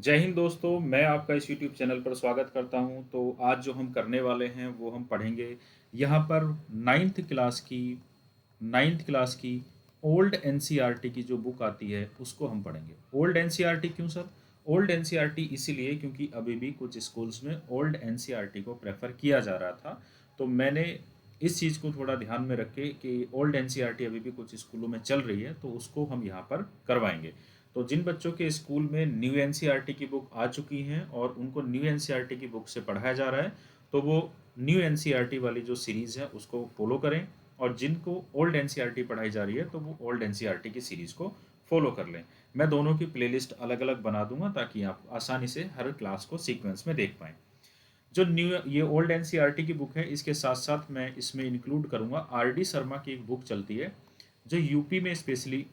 जय हिंद दोस्तों, मैं आपका इस यूट्यूब चैनल पर स्वागत करता हूं। तो आज जो हम करने वाले हैं वो हम पढ़ेंगे यहाँ पर नाइन्थ क्लास की ओल्ड एनसीईआरटी की जो बुक आती है उसको हम पढ़ेंगे। ओल्ड एनसीईआरटी क्यों सर? ओल्ड एनसीईआरटी इसीलिए क्योंकि अभी भी कुछ स्कूल्स में ओल्ड एनसीईआरटी को प्रेफर किया जा रहा था। तो मैंने इस चीज़ को थोड़ा ध्यान में रखे कि ओल्ड एनसीईआरटी अभी भी कुछ स्कूलों में चल रही है, तो उसको हम यहाँ पर करवाएंगे। तो जिन बच्चों के स्कूल में न्यू एनसीईआरटी की बुक आ चुकी हैं और उनको न्यू एनसीईआरटी की बुक से पढ़ाया जा रहा है, तो वो न्यू एनसीईआरटी वाली जो सीरीज़ है उसको फॉलो करें। और जिनको ओल्ड एनसीईआरटी पढ़ाई जा रही है तो वो ओल्ड एनसीईआरटी की सीरीज़ को फॉलो कर लें। मैं दोनों की प्लेलिस्ट अलग अलग बना दूंगा ताकि आप आसानी से हर क्लास को सीक्वेंस में देख पाएँ। जो न्यू ये ओल्ड एनसीईआरटी की बुक है, इसके साथ साथ मैं इसमें इंक्लूड करूंगा आर डी शर्मा की एक बुक चलती है जो यूपी में स्पेशली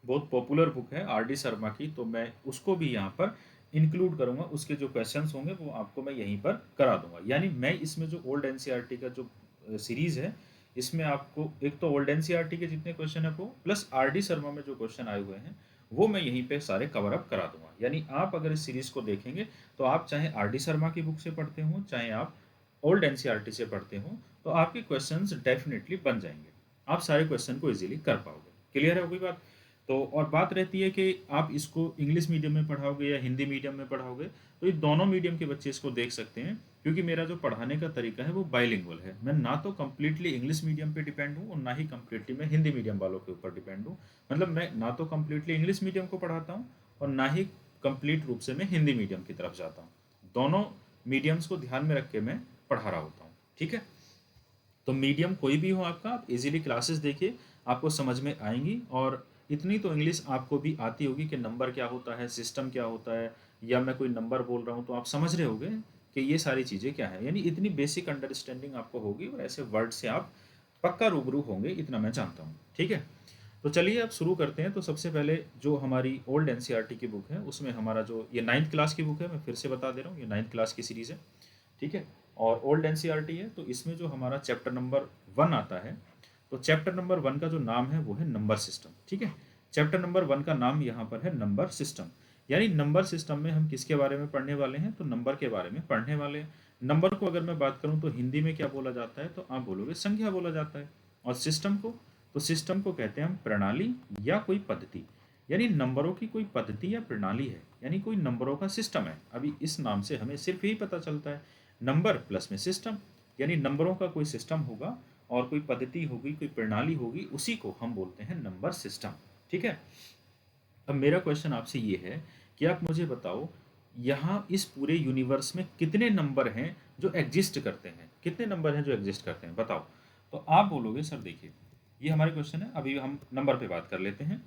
बहुत पॉपुलर बुक है आर डी शर्मा की। तो मैं उसको भी यहाँ पर इंक्लूड करूँगा। उसके जो क्वेश्चंस होंगे वो आपको मैं यहीं पर करा दूंगा। यानी मैं इसमें जो ओल्ड एनसीईआरटी का जो सीरीज़ है, इसमें आपको एक तो ओल्ड एनसीईआरटी के जितने क्वेश्चन है वो प्लस आर डी शर्मा में जो क्वेश्चन आए हुए हैं वो मैं यहीं पे सारे कवर अप करा दूंगा। यानी आप अगर इस सीरीज़ को देखेंगे तो आप चाहे आर डी शर्मा की बुक से पढ़ते हो चाहे आप ओल्ड एनसीईआरटी से पढ़ते हो, तो आपके क्वेश्चंस डेफिनेटली बन जाएंगे। आप सारे क्वेश्चन को इजीली कर पाओगे। क्लियर है कोई बात? तो और बात रहती है कि आप इसको इंग्लिश मीडियम में पढ़ाओगे या हिंदी मीडियम में पढ़ाओगे, तो ये दोनों मीडियम के बच्चे इसको देख सकते हैं। क्योंकि मेरा जो पढ़ाने का तरीका है वो बाइलिंगुअल है। मैं ना तो कम्प्लीटली इंग्लिश मीडियम पे डिपेंड हूँ और ना ही कम्प्लीटली मैं हिंदी मीडियम वालों के ऊपर डिपेंड हूँ। मतलब मैं ना तो कम्प्लीटली इंग्लिश मीडियम को पढ़ाता हूँ और ना ही कंप्लीट रूप से मैं हिंदी मीडियम की तरफ जाता हूँ। दोनों मीडियम्स को ध्यान में रख के मैं पढ़ा रहा होता हूँ। ठीक है? तो मीडियम कोई भी हो आपका, आप इजीली क्लासेस देखिए, आपको समझ में आएंगी। और इतनी तो इंग्लिश आपको भी आती होगी कि नंबर क्या होता है, सिस्टम क्या होता है, या मैं कोई नंबर बोल रहा हूँ तो आप समझ रहे होगे कि ये सारी चीज़ें क्या है। यानी इतनी बेसिक अंडरस्टैंडिंग आपको होगी और ऐसे वर्ड से आप पक्का रूबरू होंगे, इतना मैं जानता हूँ। ठीक है? तो चलिए अब शुरू करते हैं। तो सबसे पहले जो हमारी ओल्ड एनसीईआरटी की बुक है उसमें हमारा जो ये नाइन्थ क्लास की बुक है, मैं फिर से बता दे रहा हूँ, ये नाइन्थ क्लास की सीरीज़ है। ठीक है? और ओल्ड एनसीईआरटी है, तो इसमें जो हमारा चैप्टर नंबर 1 आता है, तो चैप्टर नंबर 1 का जो नाम है वो है नंबर सिस्टम। ठीक है? चैप्टर नंबर 1 का नाम यहाँ पर है नंबर सिस्टम। यानी नंबर सिस्टम में हम किसके बारे में पढ़ने वाले हैं? तो नंबर के बारे में पढ़ने वाले हैं। नंबर को अगर मैं बात करूँ तो हिंदी में क्या बोला जाता है? तो आप बोलोगे संख्या बोला जाता है। और सिस्टम को, तो सिस्टम को कहते हैं हम प्रणाली या कोई पद्धति। यानी नंबरों की कोई पद्धति या प्रणाली है, यानी कोई नंबरों का सिस्टम है। अभी इस नाम से हमें सिर्फ यही पता चलता है, नंबर प्लस में सिस्टम। यानी नंबरों का कोई सिस्टम होगा और कोई पद्धति होगी, कोई प्रणाली होगी, उसी को हम बोलते हैं नंबर सिस्टम। ठीक है? अब मेरा क्वेश्चन आपसे ये है कि आप मुझे बताओ, यहाँ इस पूरे यूनिवर्स में कितने नंबर हैं जो एग्जिस्ट करते हैं? कितने नंबर हैं जो एग्जिस्ट करते हैं, बताओ। तो आप बोलोगे सर देखिए, ये हमारे क्वेश्चन है, अभी हम नंबर पे बात कर लेते हैं।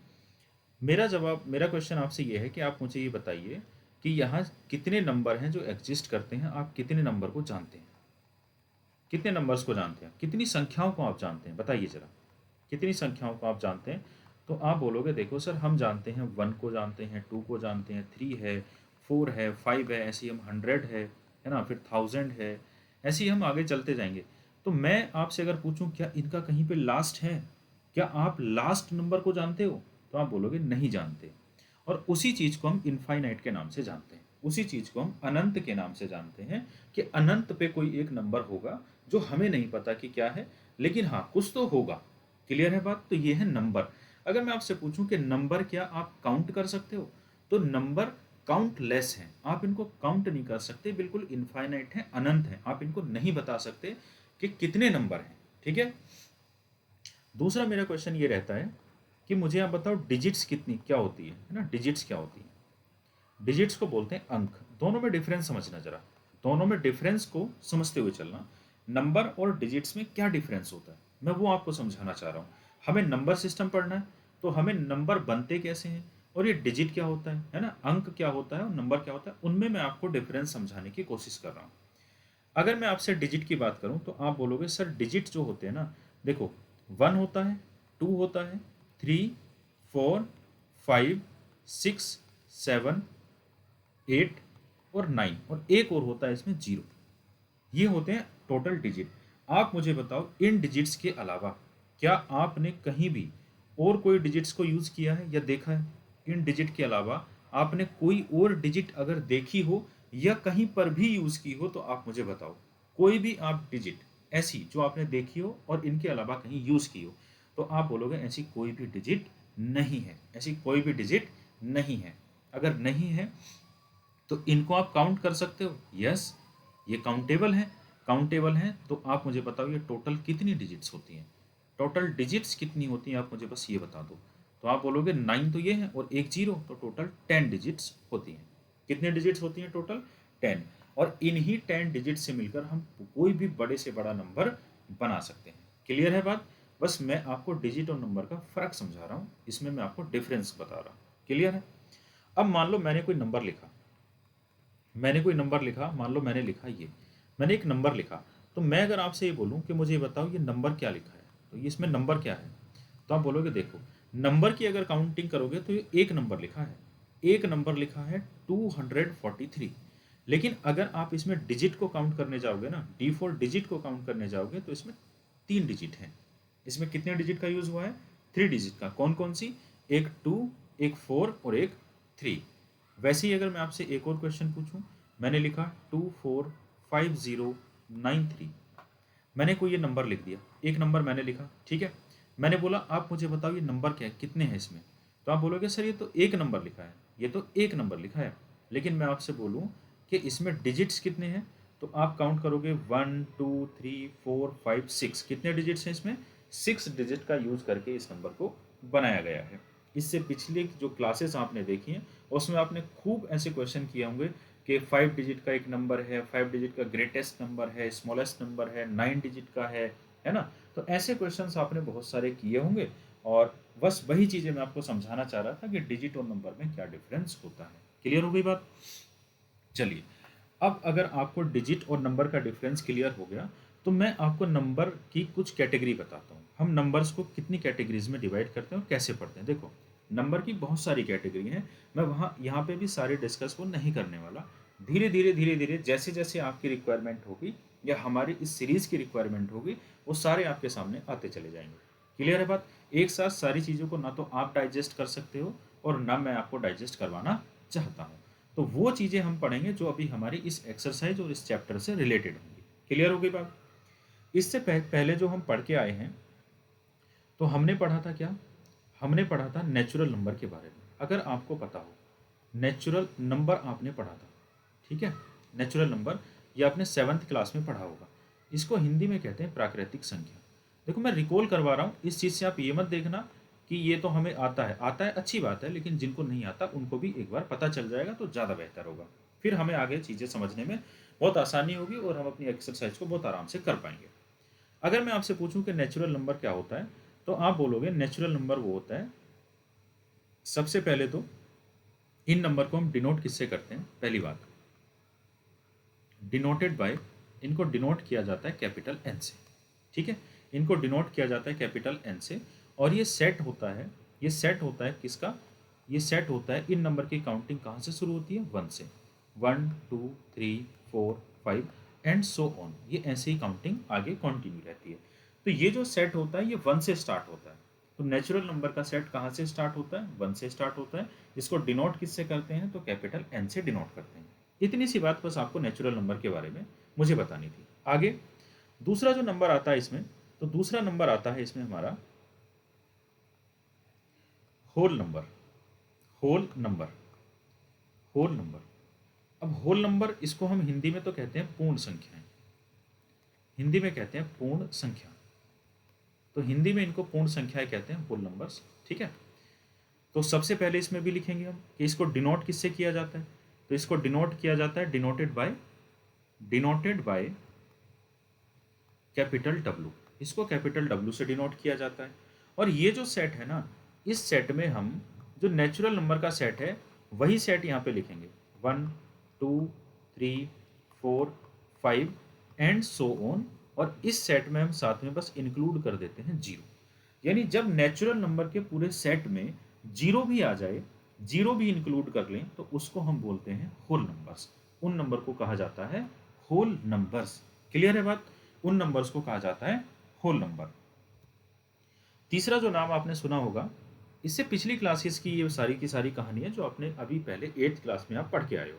मेरा क्वेश्चन आपसे ये है कि आप मुझे ये बताइए कि यहाँ कितने नंबर हैं जो एग्जिस्ट करते हैं। आप कितने नंबर को जानते हैं? कितने नंबर्स को जानते हैं? कितनी संख्याओं को आप जानते हैं? बताइए जरा, कितनी संख्याओं को आप जानते हैं? तो आप बोलोगे देखो सर, हम जानते हैं 1 को जानते हैं, 2 को जानते हैं, 3 है, 4 है, 5 है, ऐसे ही हम 100 है ना, फिर 1000 है, ऐसे ही हम आगे चलते जाएंगे। तो मैं आपसे अगर पूछूं क्या इनका कहीं पे लास्ट है? क्या आप लास्ट नंबर को जानते हो? तो आप बोलोगे नहीं जानते। और उसी चीज़ को हम इनफाइनाइट के नाम से जानते हैं, उसी चीज़ को हम अनंत के नाम से जानते हैं कि अनंत पे कोई एक नंबर होगा जो हमें नहीं पता कि क्या है, लेकिन हाँ कुछ तो होगा। क्लियर है बात? तो ये है नंबर। अगर मैं आपसे पूछूं कि नंबर क्या आप काउंट कर सकते हो? तो नंबर काउंटलेस हैं, आप इनको काउंट नहीं कर सकते, बिल्कुल इनफाइनाइट है, अनंत है, आप इनको नहीं बता सकते कि कितने नंबर हैं। ठीक है? दूसरा मेरा क्वेश्चन ये रहता है कि मुझे आप बताओ डिजिट्स कितनी क्या होती है ना? डिजिट्स क्या होती है? डिजिट्स को बोलते हैं अंक। दोनों में डिफरेंस समझना जरा, दोनों में डिफरेंस को समझते हुए चलना। नंबर और डिजिट्स में क्या डिफरेंस होता है मैं वो आपको समझाना चाह रहा हूँ। हमें नंबर सिस्टम पढ़ना है, तो हमें नंबर बनते कैसे हैं और ये डिजिट क्या होता है ना, अंक क्या होता है और नंबर क्या होता है, उनमें मैं आपको डिफरेंस समझाने की कोशिश कर रहा हूँ। अगर मैं आपसे डिजिट की बात करूं तो आप बोलोगे सर डिजिट जो होते हैं ना, देखो 1 होता है, 2 होता है, 3, 4, 5, 6, 7, 8 और 9, और एक और होता है इसमें 0। ये होते हैं टोटल डिजिट। आप मुझे बताओ इन डिजिट्स के अलावा क्या आपने कहीं भी और कोई डिजिट्स को यूज़ किया है या देखा है? इन डिजिट के अलावा आपने कोई और डिजिट अगर देखी हो या कहीं पर भी यूज़ की हो तो आप मुझे बताओ। कोई भी आप डिजिट ऐसी जो आपने देखी हो और इनके अलावा कहीं यूज़ की हो, तो आप बोलोगे ऐसी कोई भी डिजिट नहीं है, ऐसी कोई भी डिजिट नहीं है। अगर नहीं है तो इनको आप काउंट कर सकते हो, यस, ये काउंटेबल है। काउंटेबल हैं तो आप मुझे बताओ ये टोटल कितनी डिजिट्स होती हैं, टोटल डिजिट्स कितनी होती हैं, आप मुझे बस ये बता दो। तो आप बोलोगे 9 तो ये है और एक जीरो, तो टोटल 10 डिजिट्स होती हैं। कितने डिजिट्स होती हैं टोटल? 10। और इन्हीं 10 डिजिट से मिलकर हम कोई भी बड़े से बड़ा नंबर बना सकते हैं। क्लियर है बात? बस मैं आपको डिजिट और नंबर का फर्क समझा रहा हूँ, इसमें मैं आपको डिफरेंस बता रहा हूँ। क्लियर है? अब मान लो मैंने कोई नंबर लिखा, मान लो मैंने लिखा ये, मैंने एक नंबर लिखा, तो मैं अगर आपसे ये बोलूं कि मुझे ये बताओ ये नंबर क्या लिखा है, तो ये इसमें नंबर क्या है, तो आप बोलोगे देखो, नंबर की अगर काउंटिंग करोगे तो ये एक नंबर लिखा है, एक नंबर लिखा है 243। लेकिन अगर आप इसमें डिजिट को काउंट करने जाओगे ना, D4 डिजिट को काउंट करने जाओगे, तो इसमें 3 डिजिट हैं। इसमें कितने डिजिट का यूज हुआ है? 3 डिजिट का। कौन कौन सी? एक 2, एक 4 और एक 3। वैसे ही अगर मैं आपसे एक और क्वेश्चन पूछूं, मैंने लिखा 245093, मैंने कोई ये नंबर लिख दिया, एक नंबर मैंने लिखा, ठीक है। मैंने बोला आप मुझे बताओ ये नंबर क्या है, कितने हैं इसमें, तो आप बोलोगे सर ये तो एक नंबर लिखा है, ये तो एक नंबर लिखा है। लेकिन मैं आपसे बोलूं कि इसमें डिजिट्स कितने हैं, तो आप काउंट करोगे 1 2 3 4 5 6, कितने डिजिट्स हैं इसमें? 6 डिजिट का यूज करके इस नंबर को बनाया गया है। इससे पिछले जो क्लासेस आपने देखी हैं उसमें आपने खूब ऐसे क्वेश्चन किए होंगे कि 5 डिजिट का एक नंबर है, 5 डिजिट का ग्रेटेस्ट नंबर है, स्मॉलेस्ट नंबर है, 9 डिजिट का है ना। तो ऐसे क्वेश्चंस आपने बहुत सारे किए होंगे, और बस वही चीज़ें मैं आपको समझाना चाह रहा था कि डिजिट और नंबर में क्या डिफरेंस होता है। क्लियर हो गई बात? चलिए, अब अगर आपको डिजिट और नंबर का डिफरेंस क्लियर हो गया, तो मैं आपको नंबर की कुछ कैटेगरी बताता हूँ। हम नंबर्स को कितनी कैटेगरीज में डिवाइड करते हैं और कैसे पढ़ते हैं। देखो, नंबर की बहुत सारी कैटेगरी हैं, मैं वहाँ यहाँ पे भी सारे डिस्कस वो नहीं करने वाला। धीरे धीरे जैसे जैसे आपकी रिक्वायरमेंट होगी या हमारी इस सीरीज़ की रिक्वायरमेंट होगी, वो सारे आपके सामने आते चले जाएंगे। क्लियर है बात? एक साथ सारी चीज़ों को ना तो आप डाइजेस्ट कर सकते हो और ना मैं आपको डाइजेस्ट करवाना चाहता हूँ। तो वो चीज़ें हम पढ़ेंगे जो अभी हमारी इस एक्सरसाइज और इस चैप्टर से रिलेटेड होंगी। क्लियर हो गई बात? इससे पहले जो हम पढ़ के आए हैं, तो हमने पढ़ा था क्या? हमने पढ़ा था नेचुरल नंबर के बारे में। अगर आपको पता हो, नेचुरल नंबर आपने पढ़ा था, ठीक है। नेचुरल नंबर ये आपने 7th क्लास में पढ़ा होगा। इसको हिंदी में कहते हैं प्राकृतिक संख्या। देखो, मैं रिकॉल करवा रहा हूँ, इस चीज़ से आप ये मत देखना कि ये तो हमें आता है अच्छी बात है, लेकिन जिनको नहीं आता उनको भी एक बार पता चल जाएगा तो ज़्यादा बेहतर होगा। फिर हमें आगे चीज़ें समझने में बहुत आसानी होगी और हम अपनी एक्सरसाइज को बहुत आराम से कर पाएंगे। अगर मैं आपसे पूछूं कि नेचुरल नंबर क्या होता है, तो आप बोलोगे नेचुरल नंबर वो होता है, सबसे पहले तो इन नंबर को हम डिनोट किससे करते हैं? पहली बात, डिनोटेड बाय, इनको डिनोट किया जाता है कैपिटल एन से, ठीक है। इनको डिनोट किया जाता है कैपिटल एन से, और ये सेट होता है, ये सेट होता है किसका? ये सेट होता है इन नंबर की काउंटिंग कहाँ से शुरू होती है? 1 से। 1 2 3 4 5 एंड सो ऑन, ये ऐसे ही काउंटिंग आगे कंटिन्यू रहती है। तो ये जो सेट होता है ये 1 से स्टार्ट होता है। तो नेचुरल नंबर का सेट कहाँ से स्टार्ट होता है? 1 से स्टार्ट होता है। इसको डिनोट किससे करते हैं? तो कैपिटल एन से डिनोट करते हैं। इतनी सी बात बस आपको नेचुरल नंबर के बारे में मुझे बतानी थी। आगे दूसरा जो नंबर आता है इसमें, तो दूसरा नंबर आता है इसमें हमारा whole number. Whole number, whole number. अब होल नंबर इसको हम हिंदी में तो कहते हैं पूर्ण संख्याएं, हिंदी में कहते हैं पूर्ण संख्या। तो हिंदी में इनको पूर्ण संख्याएं कहते हैं, होल नंबर्स, ठीक है। तो सबसे पहले इसमें भी लिखेंगे हम कि इसको डिनोट किससे किया जाता है, तो इसको डिनोट किया जाता है डिनोटेड बाय कैपिटल डब्ल्यू। इसको कैपिटल डब्ल्यू से डिनोट किया जाता है। और ये जो सेट है ना, इस सेट में हम जो नेचुरल नंबर का सेट है वही सेट यहाँ पे लिखेंगे, 1 2 3 4 5 एंड सो ऑन। और इस सेट में हम साथ में बस इंक्लूड कर देते हैं जीरो। यानी जब नेचुरल नंबर के पूरे सेट में जीरो भी आ जाए, जीरो भी इंक्लूड कर लें, तो उसको हम बोलते हैं होल नंबर्स। उन नंबर को कहा जाता है होल नंबर्स। क्लियर है बात? उन नंबर्स को कहा जाता है होल नंबर। तीसरा जो नाम आपने सुना होगा इससे पिछली क्लासेस की ये सारी की सारी कहानियाँ जो आपने अभी पहले 8th क्लास में आप पढ़ के आए हो।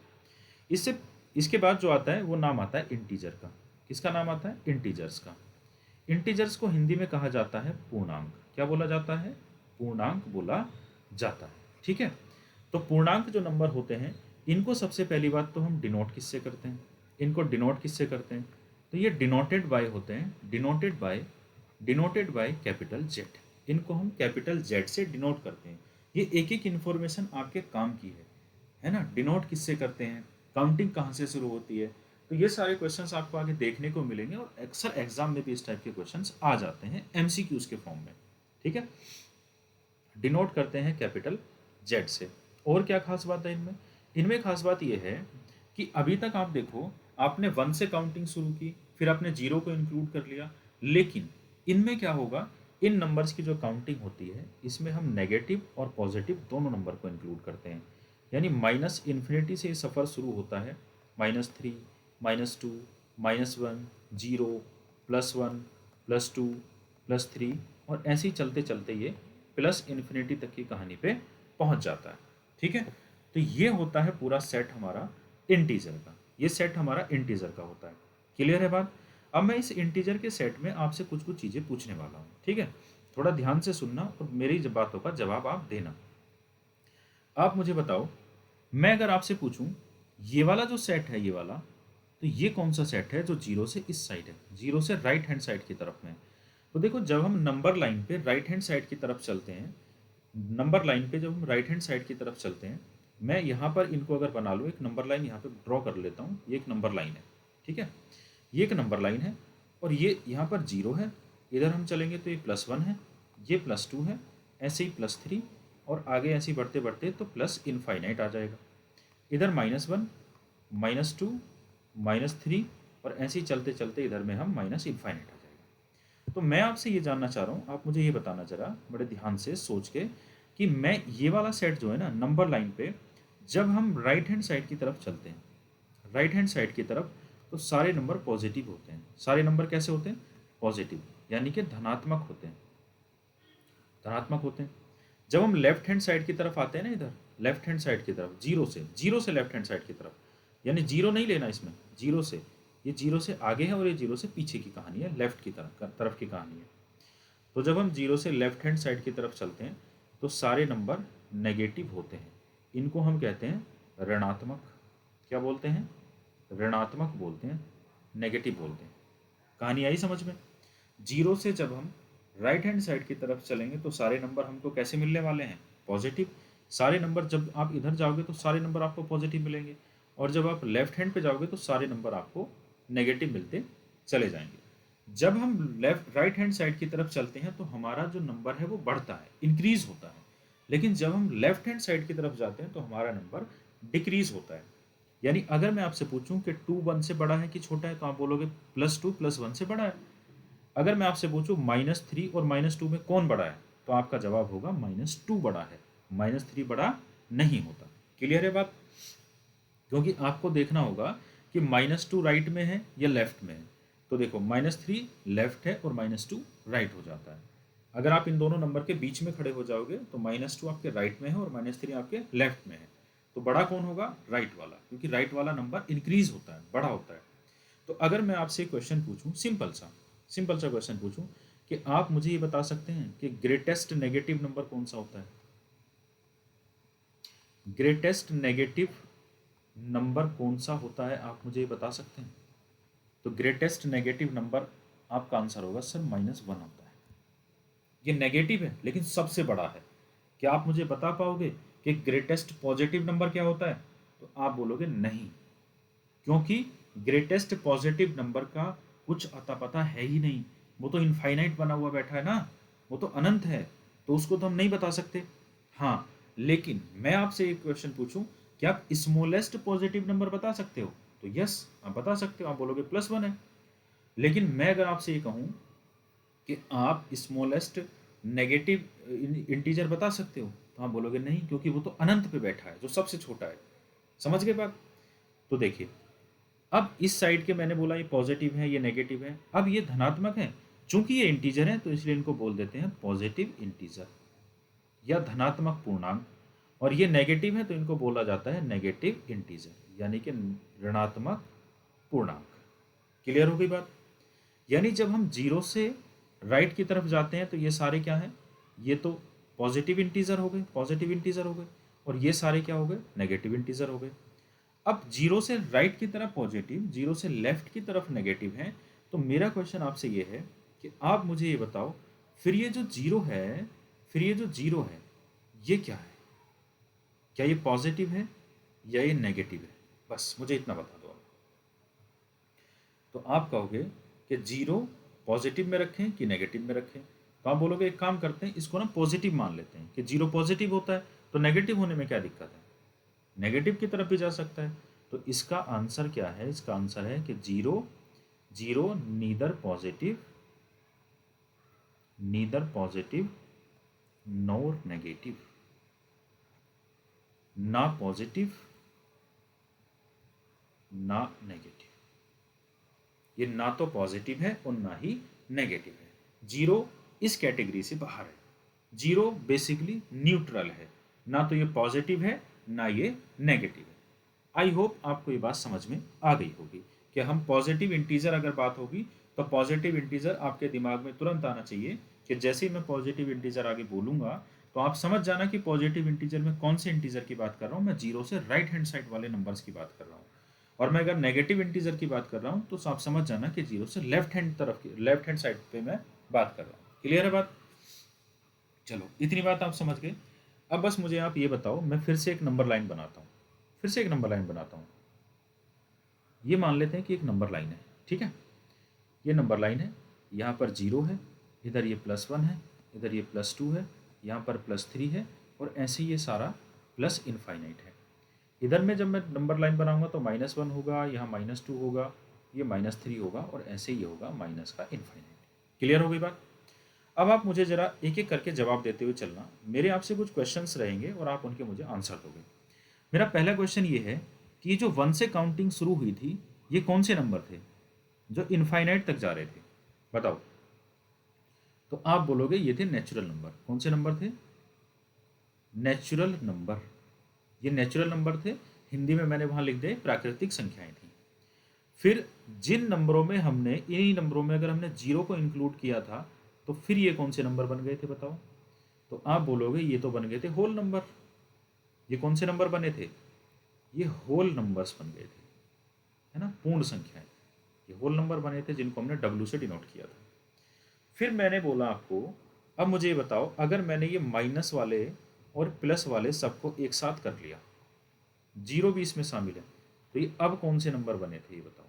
इससे इसके बाद जो आता है वो नाम आता है इंटीजर का। किसका नाम आता है? इंटीजर्स का। इंटीजर्स को हिंदी में कहा जाता है पूर्णांक। क्या बोला जाता है? पूर्णांक बोला जाता है। ठीक है। तो पूर्णांक जो नंबर होते हैं इनको सबसे पहली बात तो हम डिनोट किससे करते हैं? इनको डिनोट किससे करते हैं? तो ये डिनोटेड बाय होते हैं, डिनोटेड बाय कैपिटल जेड। इनको हम कैपिटल जेड से डिनोट करते हैं। ये एक एक इन्फॉर्मेशन आपके काम की है ना। डिनोट किससे करते हैं, काउंटिंग कहाँ से शुरू होती है, तो ये सारे क्वेश्चंस आपको आगे देखने को मिलेंगे और अक्सर एग्जाम में भी इस टाइप के क्वेश्चंस आ जाते हैं एमसीक्यूज के फॉर्म में। ठीक है। डिनोट करते हैं कैपिटल जेड से। और क्या खास बात है इनमें? इनमें खास बात यह है कि अभी तक आप देखो, आपने 1 से काउंटिंग शुरू की, फिर आपने 0 को इंक्लूड कर लिया, लेकिन इनमें क्या होगा, इन नंबर्स की जो काउंटिंग होती है इसमें हम नेगेटिव और पॉजिटिव दोनों नंबर को इंक्लूड करते हैं। यानी माइनस इन्फिनिटी से ये सफ़र शुरू होता है, -3, -2, -1, 0, +1, +2, +3 और ऐसे ही चलते चलते ये प्लस इन्फिनिटी तक की कहानी पे पहुंच जाता है। ठीक है। तो ये होता है पूरा सेट हमारा इंटीजर का। ये सेट हमारा इंटीजर का होता है। क्लियर है बात? अब मैं इस इंटीजर के सेट में आपसे कुछ कुछ चीज़ें पूछने वाला हूँ। ठीक है। थोड़ा ध्यान से सुनना और मेरी बातों का जवाब आप देना। आप मुझे बताओ, मैं अगर आपसे पूछूं ये वाला जो सेट है, ये वाला, तो ये कौन सा सेट है जो 0 से इस साइड है, 0 से राइट हैंड साइड की तरफ में है? तो देखो, जब हम नंबर लाइन पे राइट हैंड साइड की तरफ चलते हैं, नंबर लाइन पे जब हम राइट हैंड साइड की तरफ चलते हैं, मैं यहाँ पर इनको अगर बना लूँ, एक नंबर लाइन यहाँ पे ड्रॉ कर लेता हूँ। ये एक नंबर लाइन है। ठीक है। ये एक नंबर लाइन है और ये यहाँ पर 0 है। इधर हम चलेंगे तो ये +1 है, ये +2 है, ऐसे ही +3 और आगे ऐसे ही बढ़ते बढ़ते तो प्लस इनफाइनाइट आ जाएगा। इधर -1, -2, -3 और ऐसे ही चलते चलते इधर में हम माइनस इनफाइनाइट आ जाएगा। तो मैं आपसे ये जानना चाह रहा हूँ, आप मुझे ये बताना जरा बड़े ध्यान से सोच के, कि मैं ये वाला सेट जो है ना नंबर लाइन पे, जब हम राइट हैंड साइड की तरफ चलते हैं, राइट हैंड साइड की तरफ, तो सारे नंबर पॉजिटिव होते हैं। सारे नंबर कैसे होते हैं? पॉजिटिव, यानी कि धनात्मक होते हैं। धनात्मक होते हैं। जब हम लेफ्ट हैंड साइड की तरफ आते हैं ना, इधर लेफ्ट हैंड साइड की तरफ, जीरो से लेफ्ट हैंड साइड की तरफ, यानी 0 नहीं लेना इसमें, 0 से, ये 0 से आगे है और ये 0 से पीछे की कहानी है, लेफ्ट की तरफ की कहानी है। तो जब हम 0 से लेफ्ट हैंड साइड की तरफ चलते हैं तो सारे नंबर नेगेटिव होते हैं। इनको हम कहते हैं ऋणात्मक। क्या बोलते हैं? ऋणात्मक बोलते हैं, नेगेटिव बोलते हैं। कहानी आई समझ में? 0 से जब हम राइट हैंड साइड की तरफ चलेंगे तो सारे नंबर हमको कैसे मिलने वाले हैं? पॉजिटिव। सारे नंबर, जब आप इधर जाओगे तो सारे नंबर आपको पॉजिटिव मिलेंगे, और जब आप लेफ्ट हैंड पे जाओगे तो सारे नंबर आपको नेगेटिव मिलते चले जाएंगे। जब हम लेफ्ट राइट हैंड साइड की तरफ चलते हैं तो हमारा जो नंबर है वो बढ़ता है, इंक्रीज होता है। लेकिन जब हम लेफ्ट हैंड साइड की तरफ जाते हैं तो हमारा नंबर डिक्रीज होता है। यानी अगर मैं आपसे पूछूं कि 2 1 से बड़ा है कि छोटा है, तो आप बोलोगे +2 +1 से बड़ा है। अगर मैं आपसे पूछूं -3 और -2 में कौन बड़ा है, तो आपका जवाब होगा -2 बड़ा है, -3 बड़ा नहीं होता। क्लियर है बात? क्योंकि आपको देखना होगा कि -2 राइट में है या लेफ्ट में है। तो देखो, -3 लेफ्ट है और -2 राइट हो जाता है। अगर आप इन दोनों नंबर के बीच में खड़े हो जाओगे तो -2 आपके राइट में है और -3 आपके लेफ्ट में है। तो बड़ा कौन होगा? राइट वाला, क्योंकि राइट वाला नंबर इंक्रीज होता है, बड़ा होता है। तो अगर मैं आपसे क्वेश्चन पूछूं, सिंपल सा क्वेश्चन पूछूं कि आप मुझे ये बता सकते हैं कि ग्रेटेस्ट नेगेटिव नंबर कौन सा होता है? ग्रेटेस्ट नेगेटिव नंबर कौन सा होता है, आप मुझे ये बता सकते हैं? तो ग्रेटेस्ट नेगेटिव नंबर, आपका आंसर होगा सर -1 होता है। ये नेगेटिव है लेकिन सबसे बड़ा है। क्या आप मुझे बता पाओगे कि ग्रेटेस्ट पॉजिटिव नंबर क्या होता है? तो आप बोलोगे नहीं, क्योंकि ग्रेटेस्ट पॉजिटिव नंबर का कुछ अता पता है ही नहीं। वो तो इनफाइनाइट बना हुआ बैठा है ना, वो तो अनंत है, तो उसको तो हम नहीं बता सकते। हाँ, लेकिन मैं आपसे एक क्वेश्चन पूछूं, क्या आप स्मॉलेस्ट पॉजिटिव नंबर बता सकते हो? तो यस, आप बता सकते हो, आप बोलोगे +1 है। लेकिन मैं अगर आपसे ये कहूँ कि आप स्मॉलेस्ट नेगेटिव इंटीजर बता सकते हो, तो आप बोलोगे नहीं, क्योंकि वो तो अनंत पे बैठा है, जो सबसे छोटा है। समझ गए बात? तो देखिए, अब इस साइड के मैंने बोला ये पॉजिटिव है, ये नेगेटिव है, अब ये धनात्मक है। चूंकि ये इंटीजर है तो इसलिए इनको बोल देते हैं पॉजिटिव इंटीजर। या धनात्मक पूर्णांक, और ये नेगेटिव है तो इनको बोला जाता है नेगेटिव इंटीजर यानी कि ऋणात्मक पूर्णांक। क्लियर हो गई बात? यानी जब हम जीरो से राइट की तरफ जाते हैं तो ये सारे क्या हैं, ये तो पॉजिटिव इंटीजर हो गए, पॉजिटिव इंटीजर हो गए, और ये सारे क्या हो गए, नेगेटिव इंटीजर हो गए। अब जीरो से राइट की तरफ पॉजिटिव, जीरो से लेफ्ट की तरफ नेगेटिव है, तो मेरा क्वेश्चन आपसे ये है कि आप मुझे ये बताओ, फिर ये जो जीरो है, फिर ये जो जीरो है ये क्या है, क्या ये पॉजिटिव है या ये नेगेटिव है, बस मुझे इतना बता दो आप। तो आप कहोगे कि जीरो पॉजिटिव में रखें कि नेगेटिव में रखें, तो आप बोलोगे एक काम करते हैं, इसको ना पॉजिटिव मान लेते हैं कि जीरो पॉजिटिव होता है तो नेगेटिव होने में क्या दिक्कत है, नेगेटिव की तरफ भी जा सकता है। तो इसका आंसर क्या है, इसका आंसर है कि जीरो, जीरो नीदर पॉजिटिव नोर नेगेटिव, ना पॉजिटिव ना नेगेटिव, ये ना तो पॉजिटिव है और ना ही नेगेटिव है। जीरो इस कैटेगरी से बाहर है, जीरो बेसिकली न्यूट्रल है, ना तो ये पॉजिटिव है ना ये नेगेटिव है। आई होप आपको ये बात समझ में आ गई होगी कि हम पॉजिटिव इंटीजर अगर बात होगी तो पॉजिटिव इंटीजर आपके दिमाग में तुरंत आना चाहिए कि जैसे ही मैं पॉजिटिव इंटीजर आगे बोलूंगा तो आप समझ जाना कि पॉजिटिव इंटीजर में कौन से इंटीजर की बात कर रहा हूँ, मैं जीरो से राइट हैंड साइड वाले नंबर्स की बात कर रहा हूँ। और मैं अगर नेगेटिव इंटीजर की बात कर रहा हूँ तो आप समझ जाना कि जीरो से लेफ्ट हैंड तरफ की, लेफ्ट हैंड साइड पे मैं बात कर रहा हूँ। क्लियर है बात? चलो इतनी बात आप समझ गए। अब बस मुझे आप ये बताओ, मैं फिर से एक नंबर लाइन बनाता हूँ, फिर से एक नंबर लाइन बनाता हूँ। ये मान लेते हैं कि एक नंबर लाइन है, ठीक है, ये नंबर लाइन है, यहाँ पर जीरो है, इधर ये +1 है, इधर ये +2 है, यहाँ पर +3 है, और ऐसे ये सारा प्लस इनफाइनाइट है। इधर में जब मैं नंबर लाइन बनाऊंगा तो -1 होगा, यहाँ -2 होगा, ये -3 होगा, और ऐसे ही होगा माइनस का इनफाइनाइट। क्लियर हो गई बात? अब आप मुझे जरा एक एक करके जवाब देते हुए चलना, मेरे आपसे कुछ क्वेश्चंस रहेंगे और आप उनके मुझे आंसर दोगे। मेरा पहला क्वेश्चन ये है कि ये जो 1 से काउंटिंग शुरू हुई थी, ये कौन से नंबर थे जो इनफाइनाइट तक जा रहे थे, बताओ। तो आप बोलोगे ये थे नेचुरल नंबर। कौन से नंबर थे? Natural number. ये नेचुरल नंबर थे, हिंदी में मैंने वहां लिख दिया प्राकृतिक संख्याएं थी। फिर जिन नंबरों में हमने, इन्हीं नंबरों में अगर हमने जीरो को इंक्लूड किया था तो फिर ये कौन से नंबर बन गए थे, बताओ। तो आप बोलोगे ये तो बन गए थे होल नंबर। ये कौन से नंबर बने थे? ये होल नंबर्स बन गए थे, है ना, पूर्ण संख्याएं। ये होल नंबर बने थे जिनको हमने डब्ल्यू से डिनोट किया था। फिर मैंने बोला आपको, अब मुझे ये बताओ, अगर मैंने ये माइनस वाले और प्लस वाले सबको एक साथ कर लिया, जीरो भी इसमें शामिल है, तो ये अब कौन से नंबर बने थे, ये बताओ।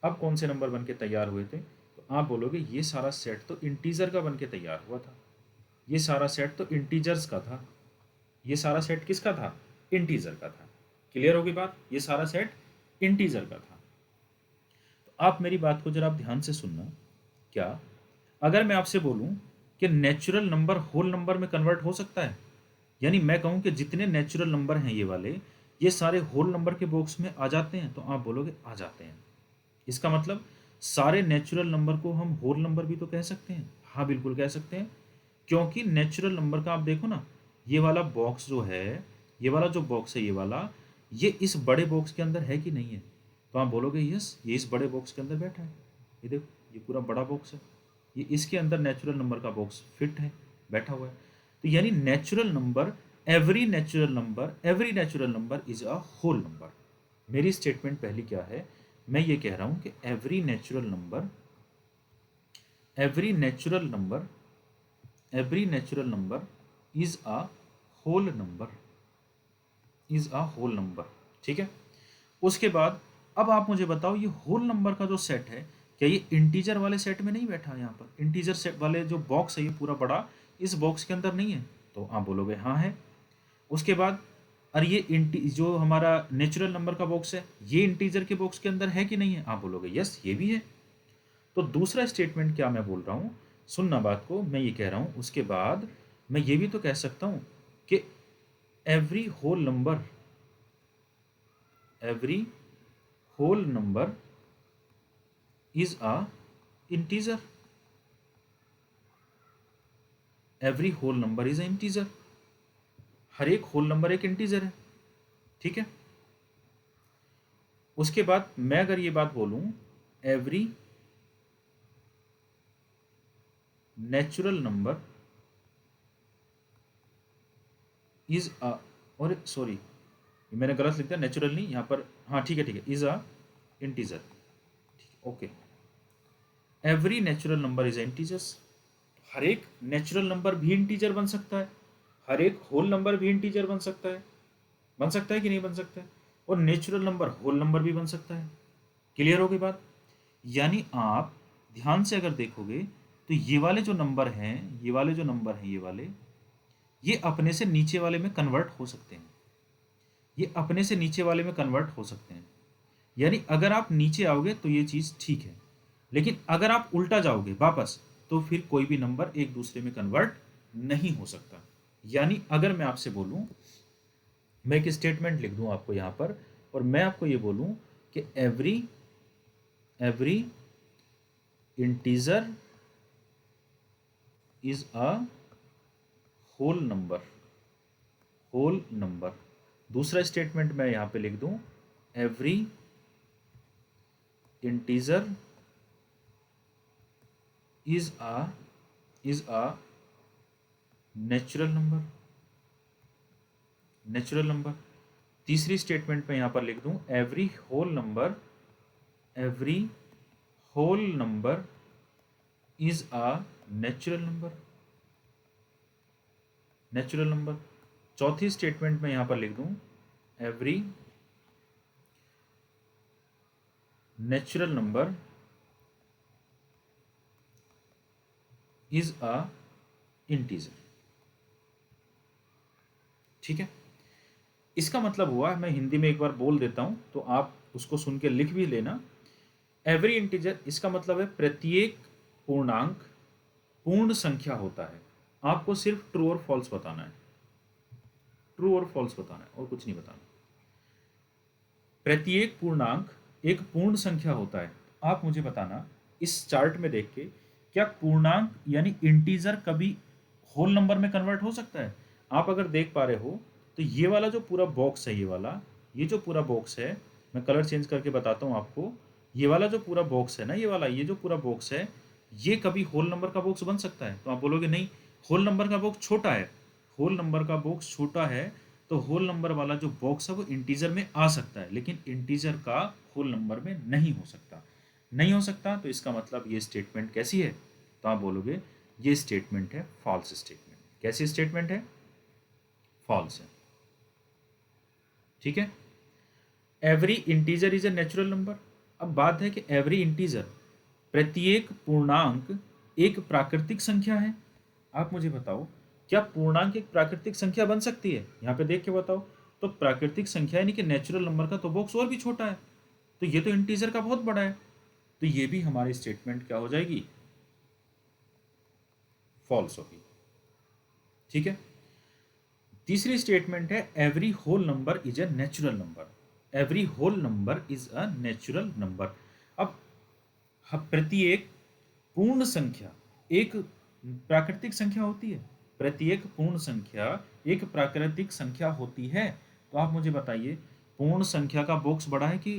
अब कौन से नंबर बन के तैयार हुए थे? तो आप बोलोगे ये सारा सेट तो इंटीजर का बन के तैयार हुआ था, ये सारा सेट तो इंटीजर्स का था, ये सारा सेट किसका था? इंटीजर का था। क्लियर होगी बात? ये सारा सेट इंटीजर का था। तो आप मेरी बात को जरा आप ध्यान से सुनना। क्या अगर मैं आपसे बोलूं कि नेचुरल नंबर होल नंबर में कन्वर्ट हो सकता है, यानी मैं कहूं कि जितने नेचुरल नंबर हैं ये वाले, ये सारे होल नंबर के बॉक्स में आ जाते हैं, तो आप बोलोगे आ जाते हैं। इसका मतलब सारे नेचुरल नंबर को हम होल नंबर भी तो कह सकते हैं। हाँ बिल्कुल कह सकते हैं, क्योंकि नेचुरल नंबर का आप देखो ना, ये वाला बॉक्स जो है, ये वाला जो बॉक्स है, ये वाला, ये इस बड़े बॉक्स के अंदर है कि नहीं है? तो आप बोलोगे यस, ये इस बड़े बॉक्स के अंदर बैठा है। ये देखो, ये पूरा बड़ा बॉक्स है, ये इसके अंदर नेचुरल नंबर का बॉक्स फिट है, बैठा हुआ है। तो यानी natural number, every natural number is a whole number. मेरी स्टेटमेंट पहली क्या है? मैं ये कह रहा हूं कि every natural number is a whole number, ठीक है। उसके बाद अब आप मुझे बताओ, ये होल नंबर का जो सेट है, क्या ये इंटीजर वाले सेट में नहीं बैठा? यहाँ पर इंटीजर सेट वाले जो बॉक्स है, ये पूरा बड़ा इस बॉक्स के अंदर नहीं है? तो आप बोलोगे हाँ है। उसके बाद और ये जो हमारा नेचुरल नंबर का बॉक्स है, ये इंटीजर के बॉक्स के अंदर है कि नहीं है? आप बोलोगे यस, ये भी है। तो दूसरा स्टेटमेंट क्या मैं बोल रहा हूँ, सुनना बात को, मैं ये कह रहा हूँ उसके बाद मैं ये भी तो कह सकता हूँ कि every whole number is a integer. Every whole number is a integer, हर एक होल नंबर एक इंटीजर है, ठीक है। उसके बाद मैं अगर ये बात बोलूं, एवरी नेचुरल नंबर इज अ, और सॉरी मैंने गलत लिख दिया, नेचुरल नहीं यहाँ पर, हाँ ठीक है ठीक है, is a integer, okay. Every natural number is integers, हर एक नेचुरल नंबर भी इंटीजर बन सकता है, हर एक होल नंबर भी इंटीजर बन सकता है कि नहीं बन सकता है, और नेचुरल नंबर होल नंबर भी बन सकता है। क्लियर हो गई बात? यानी आप ध्यान से अगर देखोगे तो ये वाले जो नंबर हैं, ये वाले जो नंबर हैं, ये वाले, ये अपने से नीचे वाले में कन्वर्ट हो सकते हैं, ये अपने से नीचे वाले में कन्वर्ट हो सकते हैं। यानी अगर आप नीचे आओगे तो ये चीज़ ठीक है, लेकिन अगर आप उल्टा जाओगे वापस तो फिर कोई भी नंबर एक दूसरे में कन्वर्ट नहीं हो सकता। यानी अगर मैं आपसे बोलूं, मैं एक स्टेटमेंट लिख दूं आपको यहाँ पर, और मैं आपको ये बोलूं कि every every integer is a whole number. दूसरा स्टेटमेंट मैं यहाँ पे लिख दूं, every integer is a natural number. तीसरी स्टेटमेंट में यहां पर लिख दूं, every whole number is a natural number. चौथी स्टेटमेंट में यहां पर लिख दूं, every natural number is a integer. ठीक है, इसका मतलब हुआ, मैं हिंदी में एक बार बोल देता हूं तो आप उसको सुन के लिख भी लेना। एवरी इंटीजर, इसका मतलब है प्रत्येक पूर्णांक पूर्ण संख्या होता है। आपको सिर्फ ट्रू और फॉल्स बताना है, ट्रू और फॉल्स बताना है और कुछ नहीं बताना। प्रत्येक पूर्णांक एक पूर्ण संख्या होता है। आप मुझे बताना इस चार्ट में देख के, क्या पूर्णांक यानी इंटीजर कभी होल नंबर में कन्वर्ट हो सकता है? आप अगर देख पा रहे हो तो ये वाला जो पूरा बॉक्स है, ये वाला, ये जो पूरा बॉक्स है, मैं कलर चेंज करके बताता हूँ आपको। ये वाला जो पूरा बॉक्स है ना, ये वाला, ये जो पूरा बॉक्स है, ये कभी होल नंबर का बॉक्स बन सकता है? तो आप बोलोगे नहीं, होल नंबर का बॉक्स छोटा है, होल नंबर का बॉक्स छोटा है, तो होल नंबर वाला जो बॉक्स है वो इंटीजर में आ सकता है, लेकिन इंटीजर का होल नंबर में नहीं हो सकता। नहीं हो सकता, तो इसका मतलब ये स्टेटमेंट कैसी है? तो आप बोलोगे ये स्टेटमेंट है फॉल्स स्टेटमेंट। कैसी स्टेटमेंट है? फॉल्स है। ठीक है, every integer is a natural number. अब बात है कि एवरी इंटीजर, प्रत्येक पूर्णांक एक प्राकृतिक संख्या है। आप मुझे बताओ, क्या पूर्णांक एक प्राकृतिक संख्या बन सकती है? यहाँ पे देख के बताओ। तो प्राकृतिक संख्या यानी कि नेचुरल नंबर का तो बॉक्स और भी छोटा है, तो ये तो इंटीजर का बहुत बड़ा है, तो ये भी हमारी स्टेटमेंट क्या हो जाएगी? फॉल्स होगी। ठीक है, तीसरी स्टेटमेंट है, every whole number is a natural number. Every whole number is a natural number. अब प्रत्येक पूर्ण संख्या एक प्राकृतिक संख्या होती है, प्रत्येक पूर्ण संख्या एक प्राकृतिक संख्या होती है। तो आप मुझे बताइए, पूर्ण संख्या का बॉक्स बड़ा है कि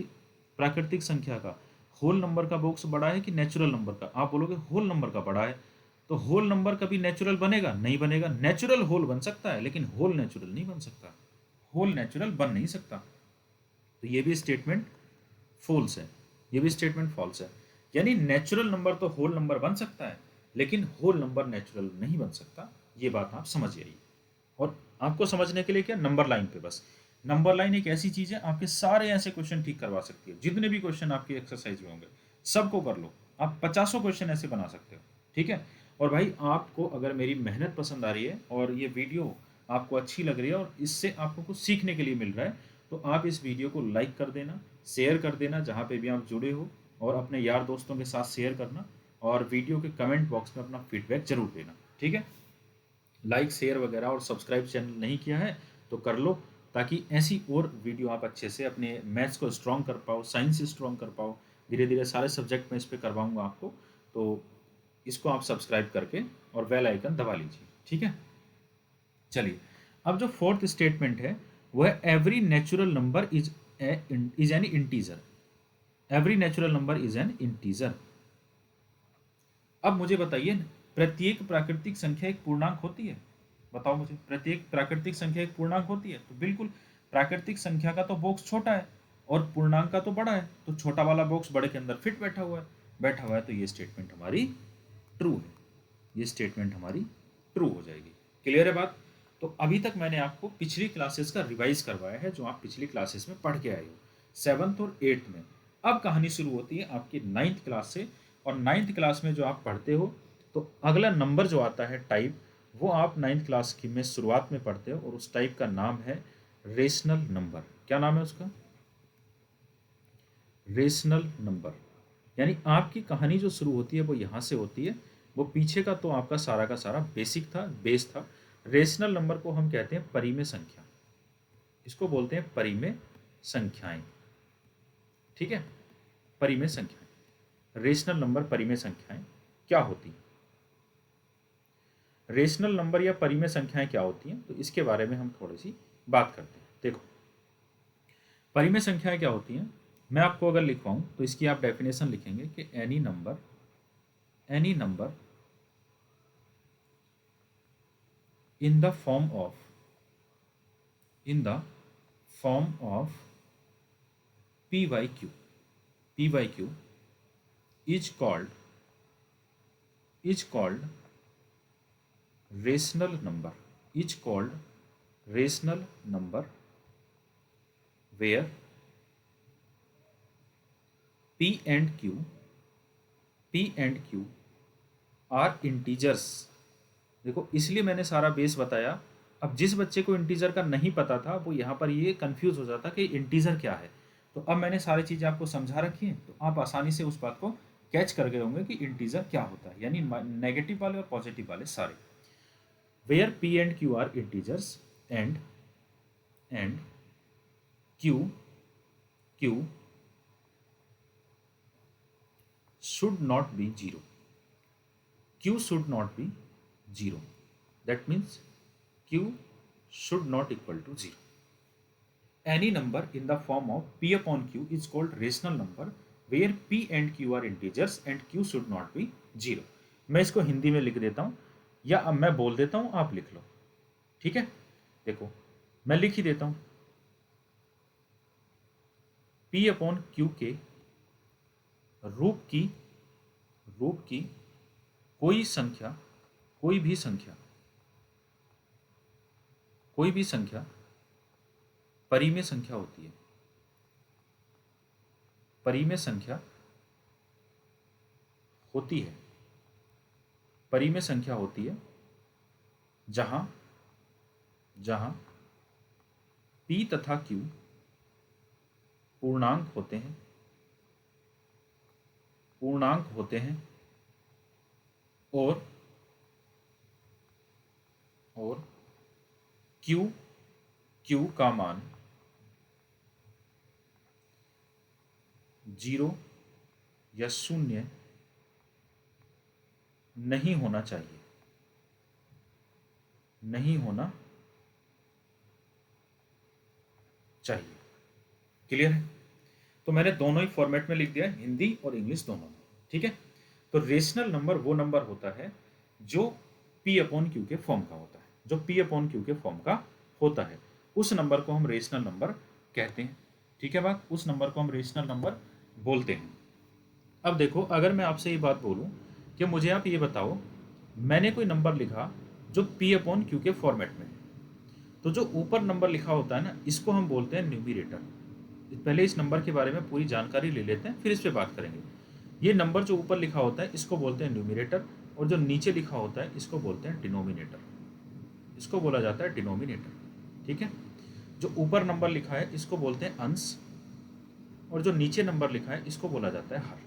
प्राकृतिक संख्या का? होल नंबर का बॉक्स बड़ा है कि नेचुरल नंबर का? आप बोलोगे होल नंबर का बड़ा है। तो होल नंबर कभी नेचुरल बनेगा? नहीं बनेगा। नेचुरल होल बन सकता है, लेकिन होल नेचुरल नहीं बन सकता, होल नेचुरल बन नहीं सकता। तो ये भी स्टेटमेंट फॉल्स है, ये भी स्टेटमेंट फॉल्स है। यानी नेचुरल नंबर तो होल नंबर बन सकता है, लेकिन होल नंबर नेचुरल नहीं बन सकता। ये बात आप समझ जाइए। और आपको समझने के लिए क्या, नंबर लाइन पे बस, नंबर लाइन एक ऐसी चीज है, आपके सारे ऐसे क्वेश्चन ठीक करवा सकती है। जितने भी क्वेश्चन आपके एक्सरसाइज में होंगे सबको कर लो, आप 50 क्वेश्चन ऐसे बना सकते हो। ठीक है, और भाई आपको अगर मेरी मेहनत पसंद आ रही है और ये वीडियो आपको अच्छी लग रही है और इससे आपको कुछ सीखने के लिए मिल रहा है, तो आप इस वीडियो को लाइक कर देना, शेयर कर देना जहाँ पे भी आप जुड़े हो, और अपने यार दोस्तों के साथ शेयर करना, और वीडियो के कमेंट बॉक्स में अपना फीडबैक जरूर देना। ठीक है, लाइक शेयर वगैरह और सब्सक्राइब चैनल नहीं किया है तो कर लो, ताकि ऐसी और वीडियो आप अच्छे से अपने मैथ्स को स्ट्रॉन्ग कर पाओ, साइंस स्ट्रॉन्ग कर पाओ। धीरे धीरे सारे सब्जेक्ट में इस पर करवाऊँगा आपको, तो इसको आप सब्सक्राइब करके और बेल आइकन दबा लीजिए। ठीक है, चलिए अब जो फोर्थ स्टेटमेंट है वो है every natural number is an integer. Every natural number is an integer. अब मुझे बताइए न, प्रत्येक प्राकृतिक संख्या एक पूर्णांक होती है? बताओ मुझे, प्रत्येक प्राकृतिक संख्या एक पूर्णांक होती है? तो बिल्कुल, प्राकृतिक संख्या का तो बॉक्स छोटा है और पूर्णांक का तो बड़ा है, तो छोटा वाला बॉक्स बड़े के अंदर फिट बैठा हुआ है, तो ये स्टेटमेंट हमारी ट्रू है। ये स्टेटमेंट हमारी ट्रू हो जाएगी। क्लियर है बात? तो अभी तक मैंने आपको पिछली क्लासेस का रिवाइज करवाया है, जो आप पिछली क्लासेस में पढ़ के आए हो, 7th और 8th में। अब कहानी शुरू होती है आपकी 9th क्लास से, और 9th क्लास में जो आप पढ़ते हो, तो अगला नंबर जो आता है टाइप, वो आप 9th क्लास की में शुरुआत में पढ़ते हो, और उस टाइप का नाम है रेशनल नंबर। क्या नाम है उसका? Rational number. यानी आपकी कहानी जो शुरू होती है वो यहाँ से होती है। वो पीछे का तो आपका सारा का सारा बेसिक था, बेस था। रेशनल नंबर को हम कहते हैं परिमेय संख्या, इसको बोलते हैं परिमेय संख्याएं। ठीक है, परिमेय संख्याएं, रेशनल नंबर, परिमेय संख्याएं क्या होती हैं? रेशनल नंबर या परिमेय संख्याएं क्या होती हैं, तो इसके बारे में हम थोड़ी सी बात करते हैं। देखो, परिमेय संख्याएं क्या होती हैं, मैं आपको अगर लिखवाऊं तो इसकी आप डेफिनेशन लिखेंगे कि any number in the form of p by q is called rational number, where p and q are integers। देखो, इसलिए मैंने सारा बेस बताया। अब जिस बच्चे को इंटीजर का नहीं पता था, वो यहाँ पर ये कंफ्यूज हो जाता कि इंटीजर क्या है। तो अब मैंने सारी चीज़ें आपको समझा रखी हैं, तो आप आसानी से उस बात को कैच कर गए होंगे कि इंटीजर क्या होता है, यानी नेगेटिव वाले और पॉजिटिव वाले सारे। Where P and Q are integers and Q should not be zero. Q should not be 0. That means Q should not equal to 0. Any number in the form of P upon Q is called rational number, where P and Q are integers and Q should not be 0. मैं इसको हिंदी में लिख देता हूँ, या अब मैं बोल देता हूँ, आप लिख लो। ठीक है, देखो मैं लिख ही देता हूँ। P अपॉन Q के रूप की कोई भी संख्या परिमेय संख्या होती है। परिमेय संख्या होती है जहां P तथा Q पूर्णांक होते हैं और Q का मान 0 या 0 नहीं होना चाहिए। क्लियर है? तो मैंने दोनों ही फॉर्मेट में लिख दिया, हिंदी और इंग्लिश दोनों में। ठीक है, तो रेशनल नंबर वो नंबर होता है जो P अपॉन Q के फॉर्म का होता है, उस नंबर को हम रेशनल नंबर कहते हैं। ठीक है बात, उस नंबर को हम रेशनल नंबर बोलते हैं। अब देखो, अगर मैं आपसे ये बात बोलूं कि मुझे आप ये बताओ, मैंने कोई नंबर लिखा जो P अपॉन Q के फॉर्मेट में है, तो जो ऊपर नंबर लिखा होता है ना, इसको हम बोलते हैं न्यूमरेटर। पहले इस नंबर के बारे में पूरी जानकारी ले लेते हैं, फिर इस पे बात करेंगे। ये नंबर जो ऊपर लिखा होता है इसको बोलते हैं न्यूमरेटर, और जो नीचे लिखा होता है इसको बोलते हैं डिनोमिनेटर। इसको बोला जाता है डिनोमिनेटर। ठीक है, जो ऊपर नंबर लिखा है इसको बोलते हैं अंश, और जो नीचे नंबर लिखा है इसको बोला जाता है हर।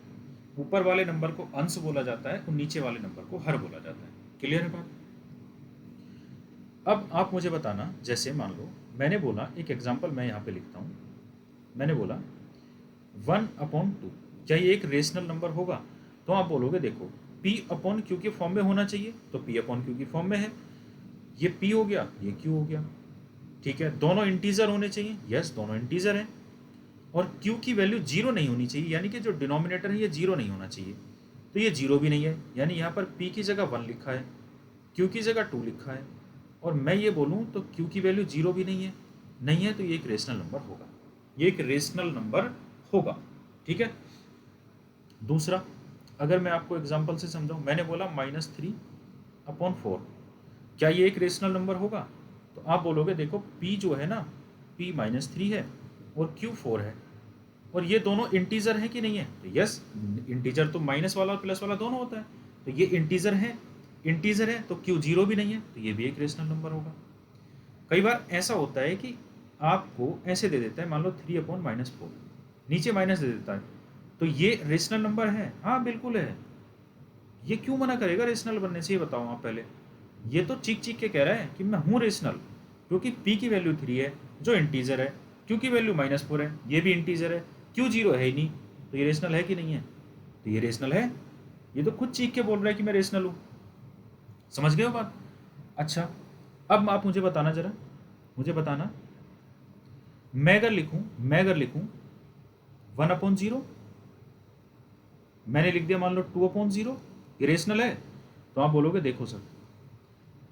ऊपर वाले नंबर को अंश बोला जाता है और नीचे वाले नंबर को हर बोला जाता है। क्लियर है बात? अब आप मुझे बताना, जैसे मान लो मैंने बोला, एक एग्जांपल मैं यहाँ पे लिखता हूँ, मैंने बोला 1/2, क्या ये एक रेशनल नंबर होगा? तो आप बोलोगे देखो P अपॉन Q के फॉर्म में होना चाहिए, तो P अपॉन Q की फॉर्म में है। ये p हो गया, ये q हो गया, ठीक है। दोनों इंटीजर होने चाहिए, यस दोनों इंटीजर हैं, और q की वैल्यू 0 नहीं होनी चाहिए, यानी कि जो डिनोमिनेटर है ये 0 नहीं होना चाहिए, तो ये 0 भी नहीं है, यानी यहाँ पर p की जगह 1 लिखा है, q की जगह 2 लिखा है, और मैं ये बोलूँ तो q की वैल्यू 0 भी नहीं है, तो ये एक रेशनल नंबर होगा, ये एक रेशनल नंबर होगा, ठीक है। दूसरा, अगर मैं आपको एग्जांपल से समझाऊं, मैंने बोला -3/4, क्या ये एक रेशनल नंबर होगा? तो आप बोलोगे देखो p जो है ना, p -3 है और q 4 है, और ये दोनों इंटीजर हैं कि नहीं है? तो यस, इंटीजर तो माइनस वाला और प्लस वाला दोनों होता है, तो ये इंटीजर है, तो q 0 भी नहीं है, तो ये भी एक रेशनल नंबर होगा। कई बार ऐसा होता है कि आपको ऐसे दे देता है, मान लो 3/-4, नीचे माइनस दे देता है, तो ये रेशनल नंबर है? हाँ बिल्कुल है। ये क्यों मना करेगा रेशनल बनने से, ये बताओ आप पहले। ये तो चीख के कह रहा है कि मैं हूँ रेशनल, क्योंकि p की वैल्यू 3 है जो इंटीजर है, q की वैल्यू -4 है, ये भी इंटीजर है, q 0 है ही नहीं, तो ये रेशनल है कि नहीं है? तो ये रेशनल है। ये तो खुद चीख के बोल रहा है कि मैं रेशनल हूँ। समझ गए हो बात? अच्छा, अब आप मुझे बताना, जरा मुझे बताना, मैं अगर लिखूं 1/0, मैंने लिख दिया मान लो 2/0, ये रेशनल है? तो आप बोलोगे देखो सर,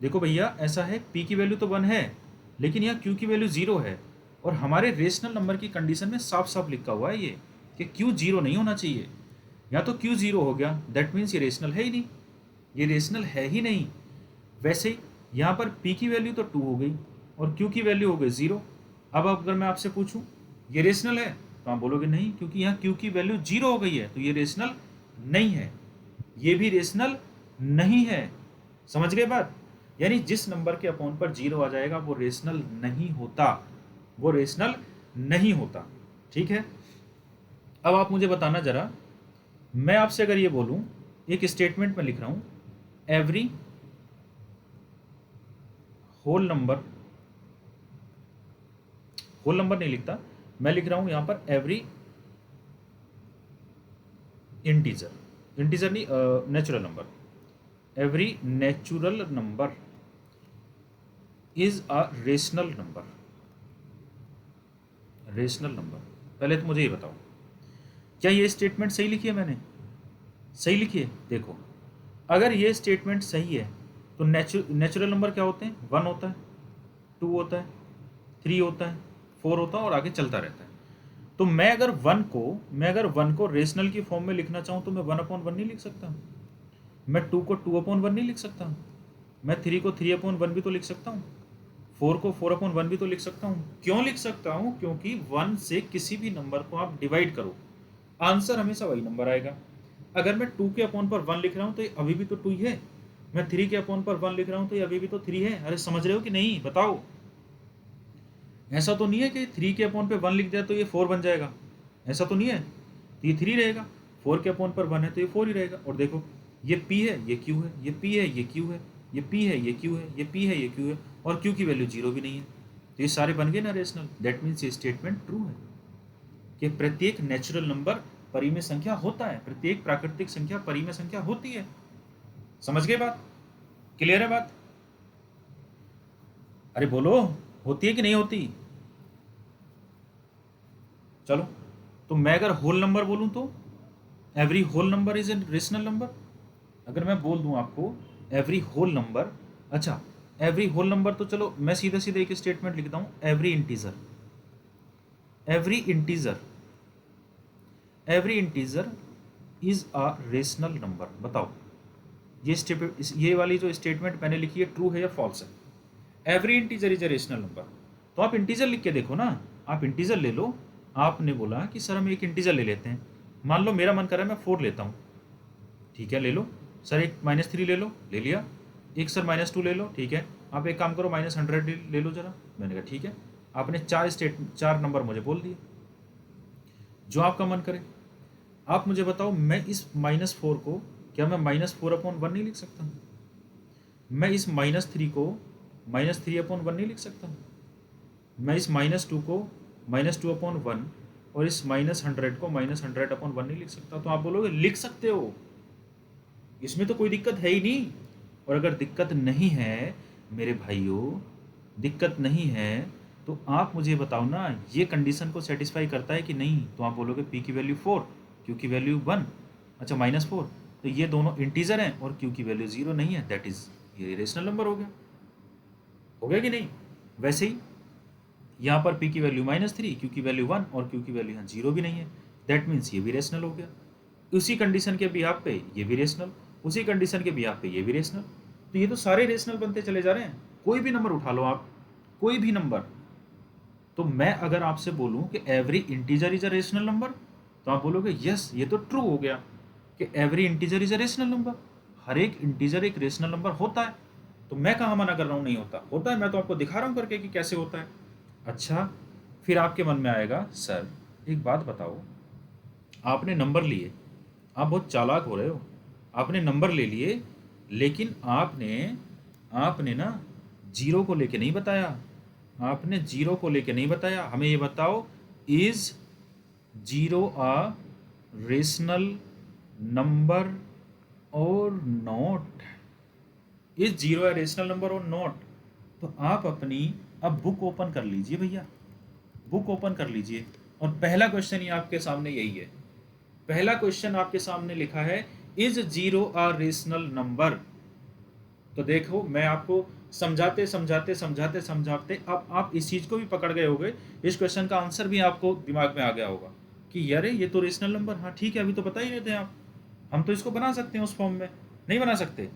देखो भैया, ऐसा है p की वैल्यू तो 1 है, लेकिन यहाँ q की वैल्यू 0 है, और हमारे रेशनल नंबर की कंडीशन में साफ साफ लिखा हुआ है ये कि q 0 नहीं होना चाहिए। या तो q 0 हो गया, दैट मीन्स ये रेशनल है ही नहीं, ये रेशनल है ही नहीं। वैसे ही यहाँ पर p की वैल्यू तो 2 हो गई और q की वैल्यू हो गई 0। अब अगर मैं आपसे पूछूं ये रेशनल है, तो आप बोलोगे नहीं, क्योंकि यहाँ q की वैल्यू 0 हो गई है, तो ये रेशनल नहीं है, ये भी रेशनल नहीं है। समझ गए बात? यानी जिस नंबर के अपॉन पर 0 आ जाएगा वो रेशनल नहीं होता, वो रेशनल नहीं होता, ठीक है। अब आप मुझे बताना जरा, मैं आपसे अगर ये बोलूं, एक स्टेटमेंट में लिख रहा हूं, एवरी होल नंबर नहीं लिखता, मैं लिख रहा हूं यहां पर एवरी इंटीजर नहीं, natural number, every natural number is a rational number. पहले तो मुझे ये बताओ, क्या ये स्टेटमेंट सही लिखी है मैंने? सही लिखी है? देखो, अगर ये स्टेटमेंट सही है तो नेचुरल नंबर क्या होते हैं? 1 होता है, 2 होता है, 3 होता है, 4 होता है, और आगे चलता रहता है। तो मैं अगर 1 को रेशनल की फॉर्म में लिखना चाहूँ तो मैं 1/1 नहीं लिख सकता, मैं 2 को 2/1 नहीं लिख सकता, मैं 3 को 3/1 भी तो लिख सकता हूँ, 4 को 4/1 भी तो लिख सकता हूँ। क्यों लिख सकता हूँ? क्योंकि 1 से किसी भी नंबर को आप डिवाइड करो, आंसर हमेशा वही नंबर आएगा। अगर मैं 2 के अपॉन पर 1 लिख रहा हूँ तो ये अभी भी तो 2 ही है, मैं 3 के अपॉन पर 1 लिख रहा हूँ तो ये अभी भी तो 3 है। अरे समझ रहे हो कि नहीं, बताओ? ऐसा तो नहीं है कि 3 के अपॉन पे 1 लिख दिया तो ये 4 बन जाएगा, ऐसा तो नहीं है, तो ये 3 रहेगा। 4 के अपॉन पर 1 है तो ये 4 ही रहेगा। और देखो, ये p है, ये q है, ये p है, ये q है, ये p है, ये q है, ये p है, ये q है, और q की वैल्यू 0 भी नहीं है, तो ये सारे बन गए ना रेशनल। दैट मीन्स ये स्टेटमेंट ट्रू है कि प्रत्येक नेचुरल नंबर परिमेय संख्या होता है, प्रत्येक प्राकृतिक संख्या परिमेय संख्या होती है। समझ गए बात? क्लियर है बात? अरे बोलो, होती है कि नहीं होती? चलो, तो मैं अगर होल नंबर बोलूं तो every whole number is a rational number. अगर मैं बोल दूं आपको एवरी होल नंबर, अच्छा एवरी होल नंबर, तो चलो मैं सीधे सीधे एक स्टेटमेंट लिखता हूं, every integer is a rational number. बताओ ये वाली जो स्टेटमेंट मैंने लिखी है ट्रू है या फॉल्स है? Every integer is a rational number. तो आप इंटीजर लिख के देखो ना, आप इंटीजर ले लो। आपने बोला कि सर हम एक इंटीजर ले लेते हैं, मान लो मेरा मन कर रहा है मैं 4 लेता हूँ, ठीक है ले लो सर। एक -3 ले लो, ले लिया। एक सर -2 ले लो, ठीक है। आप एक काम करो -100 ले लो जरा, मैंने कहा ठीक है। आपने 4 नंबर मुझे बोल दिए, जो आपका मन करे। आप मुझे बताओ, मैं इस -4 को, क्या मैं -4/1 नहीं लिख सकता? मैं इस -3 को -3/1 नहीं लिख सकता? मैं इस -2 को -2/1 और इस -100 को -100/1 नहीं लिख सकता? तो आप बोलोगे लिख सकते हो, इसमें तो कोई दिक्कत है ही नहीं। और अगर दिक्कत नहीं है, मेरे भाइयों दिक्कत नहीं है, तो आप मुझे बताओ ना ये कंडीशन को सेटिस्फाई करता है कि नहीं। तो आप बोलोगे पी की वैल्यू 4, क्यू की वैल्यू 1, अच्छा -4, तो ये दोनों इंटीजर हैं और क्यू की वैल्यू 0 नहीं है, दैट इज ये इरेशनल नंबर हो गया कि नहीं। वैसे ही यहाँ पर p की वैल्यू -3, q की वैल्यू 1 और q की वैल्यू यहाँ 0 भी नहीं है, दैट मीन्स ये भी रेशनल हो गया। उसी कंडीशन के बिहाफ पे ये भी रेशनल, उसी कंडीशन के बिहाफ पे ये भी रेशनल, तो ये तो सारे रेशनल बनते चले जा रहे हैं। कोई भी नंबर उठा लो आप, कोई भी नंबर, तो मैं अगर आपसे बोलूं कि every integer is a rational number, तो आप बोलोगे यस ये तो ट्रू हो गया कि every integer is a rational number, हर एक इंटीजर एक रेशनल नंबर होता है। तो मैं कहाँ मना कर रहा हूँ नहीं होता, होता है, मैं तो आपको दिखा रहा हूँ करके कि कैसे होता है। अच्छा, फिर आपके मन में आएगा सर एक बात बताओ, आपने नंबर लिए, आप बहुत चालाक हो रहे हो, आपने नंबर ले लिए, लेकिन आपने आपने ना जीरो को लेके नहीं बताया, आपने जीरो को लेके नहीं बताया। हमें ये बताओ, is zero a rational number और not, is zero a rational number और नॉट। तो आप अपनी अब बुक ओपन कर लीजिए भैया, बुक ओपन कर लीजिए, और पहला क्वेश्चन ही आपके सामने यही है। पहला क्वेश्चन आपके सामने लिखा है is zero a rational number. तो देखो मैं आपको समझाते समझाते समझाते समझाते अब आप इस चीज को भी पकड़ गए होगे, इस क्वेश्चन का आंसर भी आपको दिमाग में आ गया होगा कि यार ये तो रेशनल नंबर, हाँ ठीक है, अभी तो बता ही रहे थे आप, हम तो इसको बना सकते हैं उस फॉर्म में, नहीं बना सकते।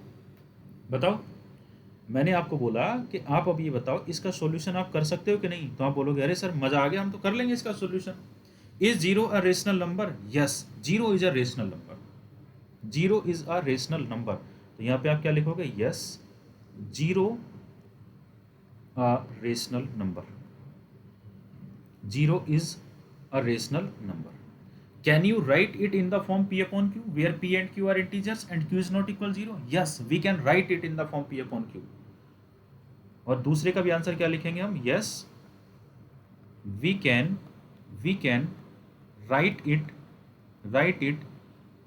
बताओ, मैंने आपको बोला कि आप अब ये बताओ इसका सॉल्यूशन आप कर सकते हो कि नहीं, तो आप बोलोगे अरे सर मजा आ गया, हम तो कर लेंगे इसका solution. Is zero a rational number? Yes, zero is a rational number, zero is a rational number. तो यहाँ पे आप क्या लिखोगे, yes zero a rational number, zero is a rational number. Can you write it in the form p upon q, where p and q are integers and q is not equal 0? Yes, we can write it in the form p upon q. और दूसरे का भी answer क्या लिखेंगे हम, yes we can write it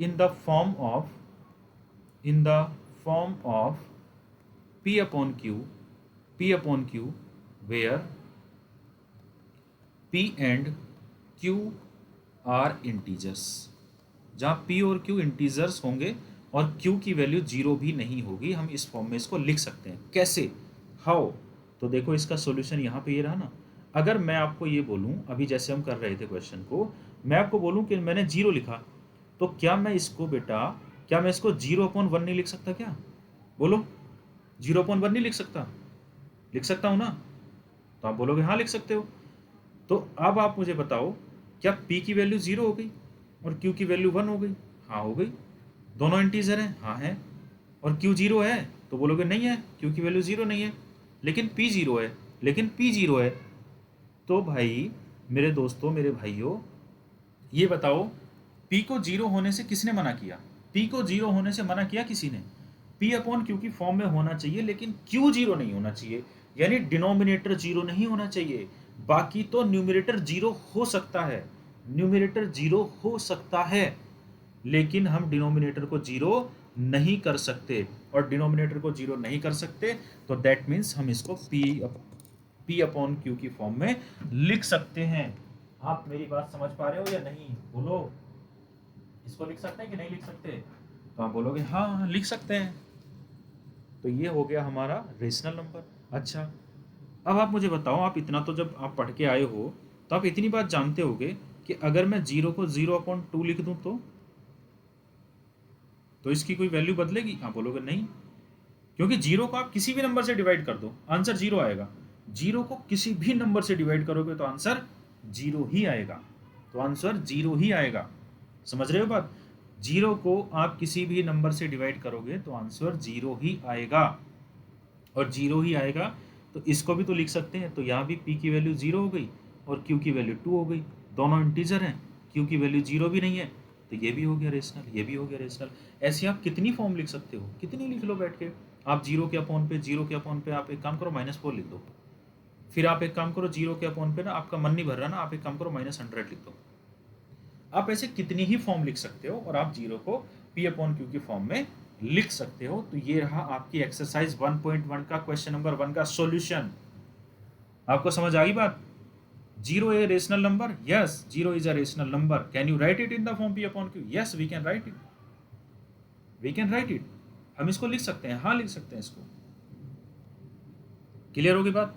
in the form of p upon q where p and q are integers, जहाँ p और q integers होंगे और q की वैल्यू 0 भी नहीं होगी, हम इस फॉर्म में इसको लिख सकते हैं। कैसे, हाउ? तो देखो इसका सॉल्यूशन यहाँ पे ये रहा ना। अगर मैं आपको ये बोलूँ, अभी जैसे हम कर रहे थे क्वेश्चन को, मैं आपको बोलूँ कि मैंने 0 लिखा, तो क्या मैं इसको बेटा, क्या मैं इसको 0/1 नहीं लिख सकता क्या? बोलो, 0/1 नहीं लिख सकता? लिख सकता हूँ ना? तो आप बोलोगे हाँ लिख सकते हो। तो अब आप मुझे बताओ, क्या p की वैल्यू 0 हो गई और q की वैल्यू 1 हो गई? हाँ हो गई। दोनों इंटीजर हैं? हाँ है। और q 0 है? तो बोलोगे नहीं है, q की वैल्यू 0 नहीं है, लेकिन p 0 है, लेकिन p 0 है। तो भाई मेरे दोस्तों, मेरे भाइयों, ये बताओ p को 0 होने से किसने मना किया? p को 0 होने से मना किया किसी ने? p अपॉन q की फॉर्म में होना चाहिए, लेकिन q 0 नहीं होना चाहिए, यानी डिनोमिनेटर 0 नहीं होना चाहिए। बाकी तो न्यूमरेटर 0 हो सकता है, न्यूमरेटर 0 हो सकता है, लेकिन हम डिनोमिनेटर को 0 नहीं कर सकते, और डिनोमिनेटर को 0 नहीं कर सकते तो दैट मीन्स हम इसको p अपॉन q की फॉर्म में लिख सकते हैं। आप मेरी बात समझ पा रहे हो या नहीं? बोलो, इसको लिख सकते हैं कि नहीं लिख सकते? तो आप बोलोगे हाँ लिख सकते हैं। तो ये हो गया हमारा रेशनल नंबर। अच्छा, अब आप मुझे बताओ, आप इतना तो जब आप पढ़ के आए हो तो आप इतनी बात जानते होगे कि अगर मैं 0 को 0/2 लिख दूं तो इसकी कोई वैल्यू बदलेगी? आप बोलोगे नहीं, क्योंकि 0 को आप किसी भी नंबर से डिवाइड कर दो, आंसर 0 आएगा। 0 को किसी भी नंबर से डिवाइड करोगे तो आंसर 0 ही आएगा, तो आंसर 0 ही आएगा। समझ रहे हो बात? 0 को आप किसी भी नंबर से डिवाइड करोगे तो आंसर 0 ही आएगा, और 0 ही आएगा। तो इसको भी तो लिख सकते हैं, तो यहाँ भी p की वैल्यू 0 हो गई और q की वैल्यू 2 हो गई, दोनों इंटीजर हैं, q की वैल्यू 0 भी नहीं है, तो ये भी हो गया रेशनल, ये भी हो गया रेशनल। ऐसे आप कितनी फॉर्म लिख सकते हो, कितनी लिख लो बैठ के। आप 0 के अपॉन पे आप एक काम करो -4 लिख दो, फिर आप एक काम करो 0 के अपॉन पे ना आपका मन नहीं भर रहा ना, आप एक काम करो -100 लिख दो। आप ऐसे कितनी ही फॉर्म लिख सकते हो, और आप 0 को p अपॉन q की फॉर्म में लिख सकते हो। तो ये रहा आपकी एक्सरसाइज 1.1 का क्वेश्चन नंबर 1 का सॉल्यूशन। आपको समझ आ गई बात? Zero a rational number, yes zero is a rational number. Can you write it in the form P upon Q? Yes we can write it, we can write it. हम इसको लिख सकते हैं, हाँ लिख सकते हैं इसको। क्लियर होगी बात?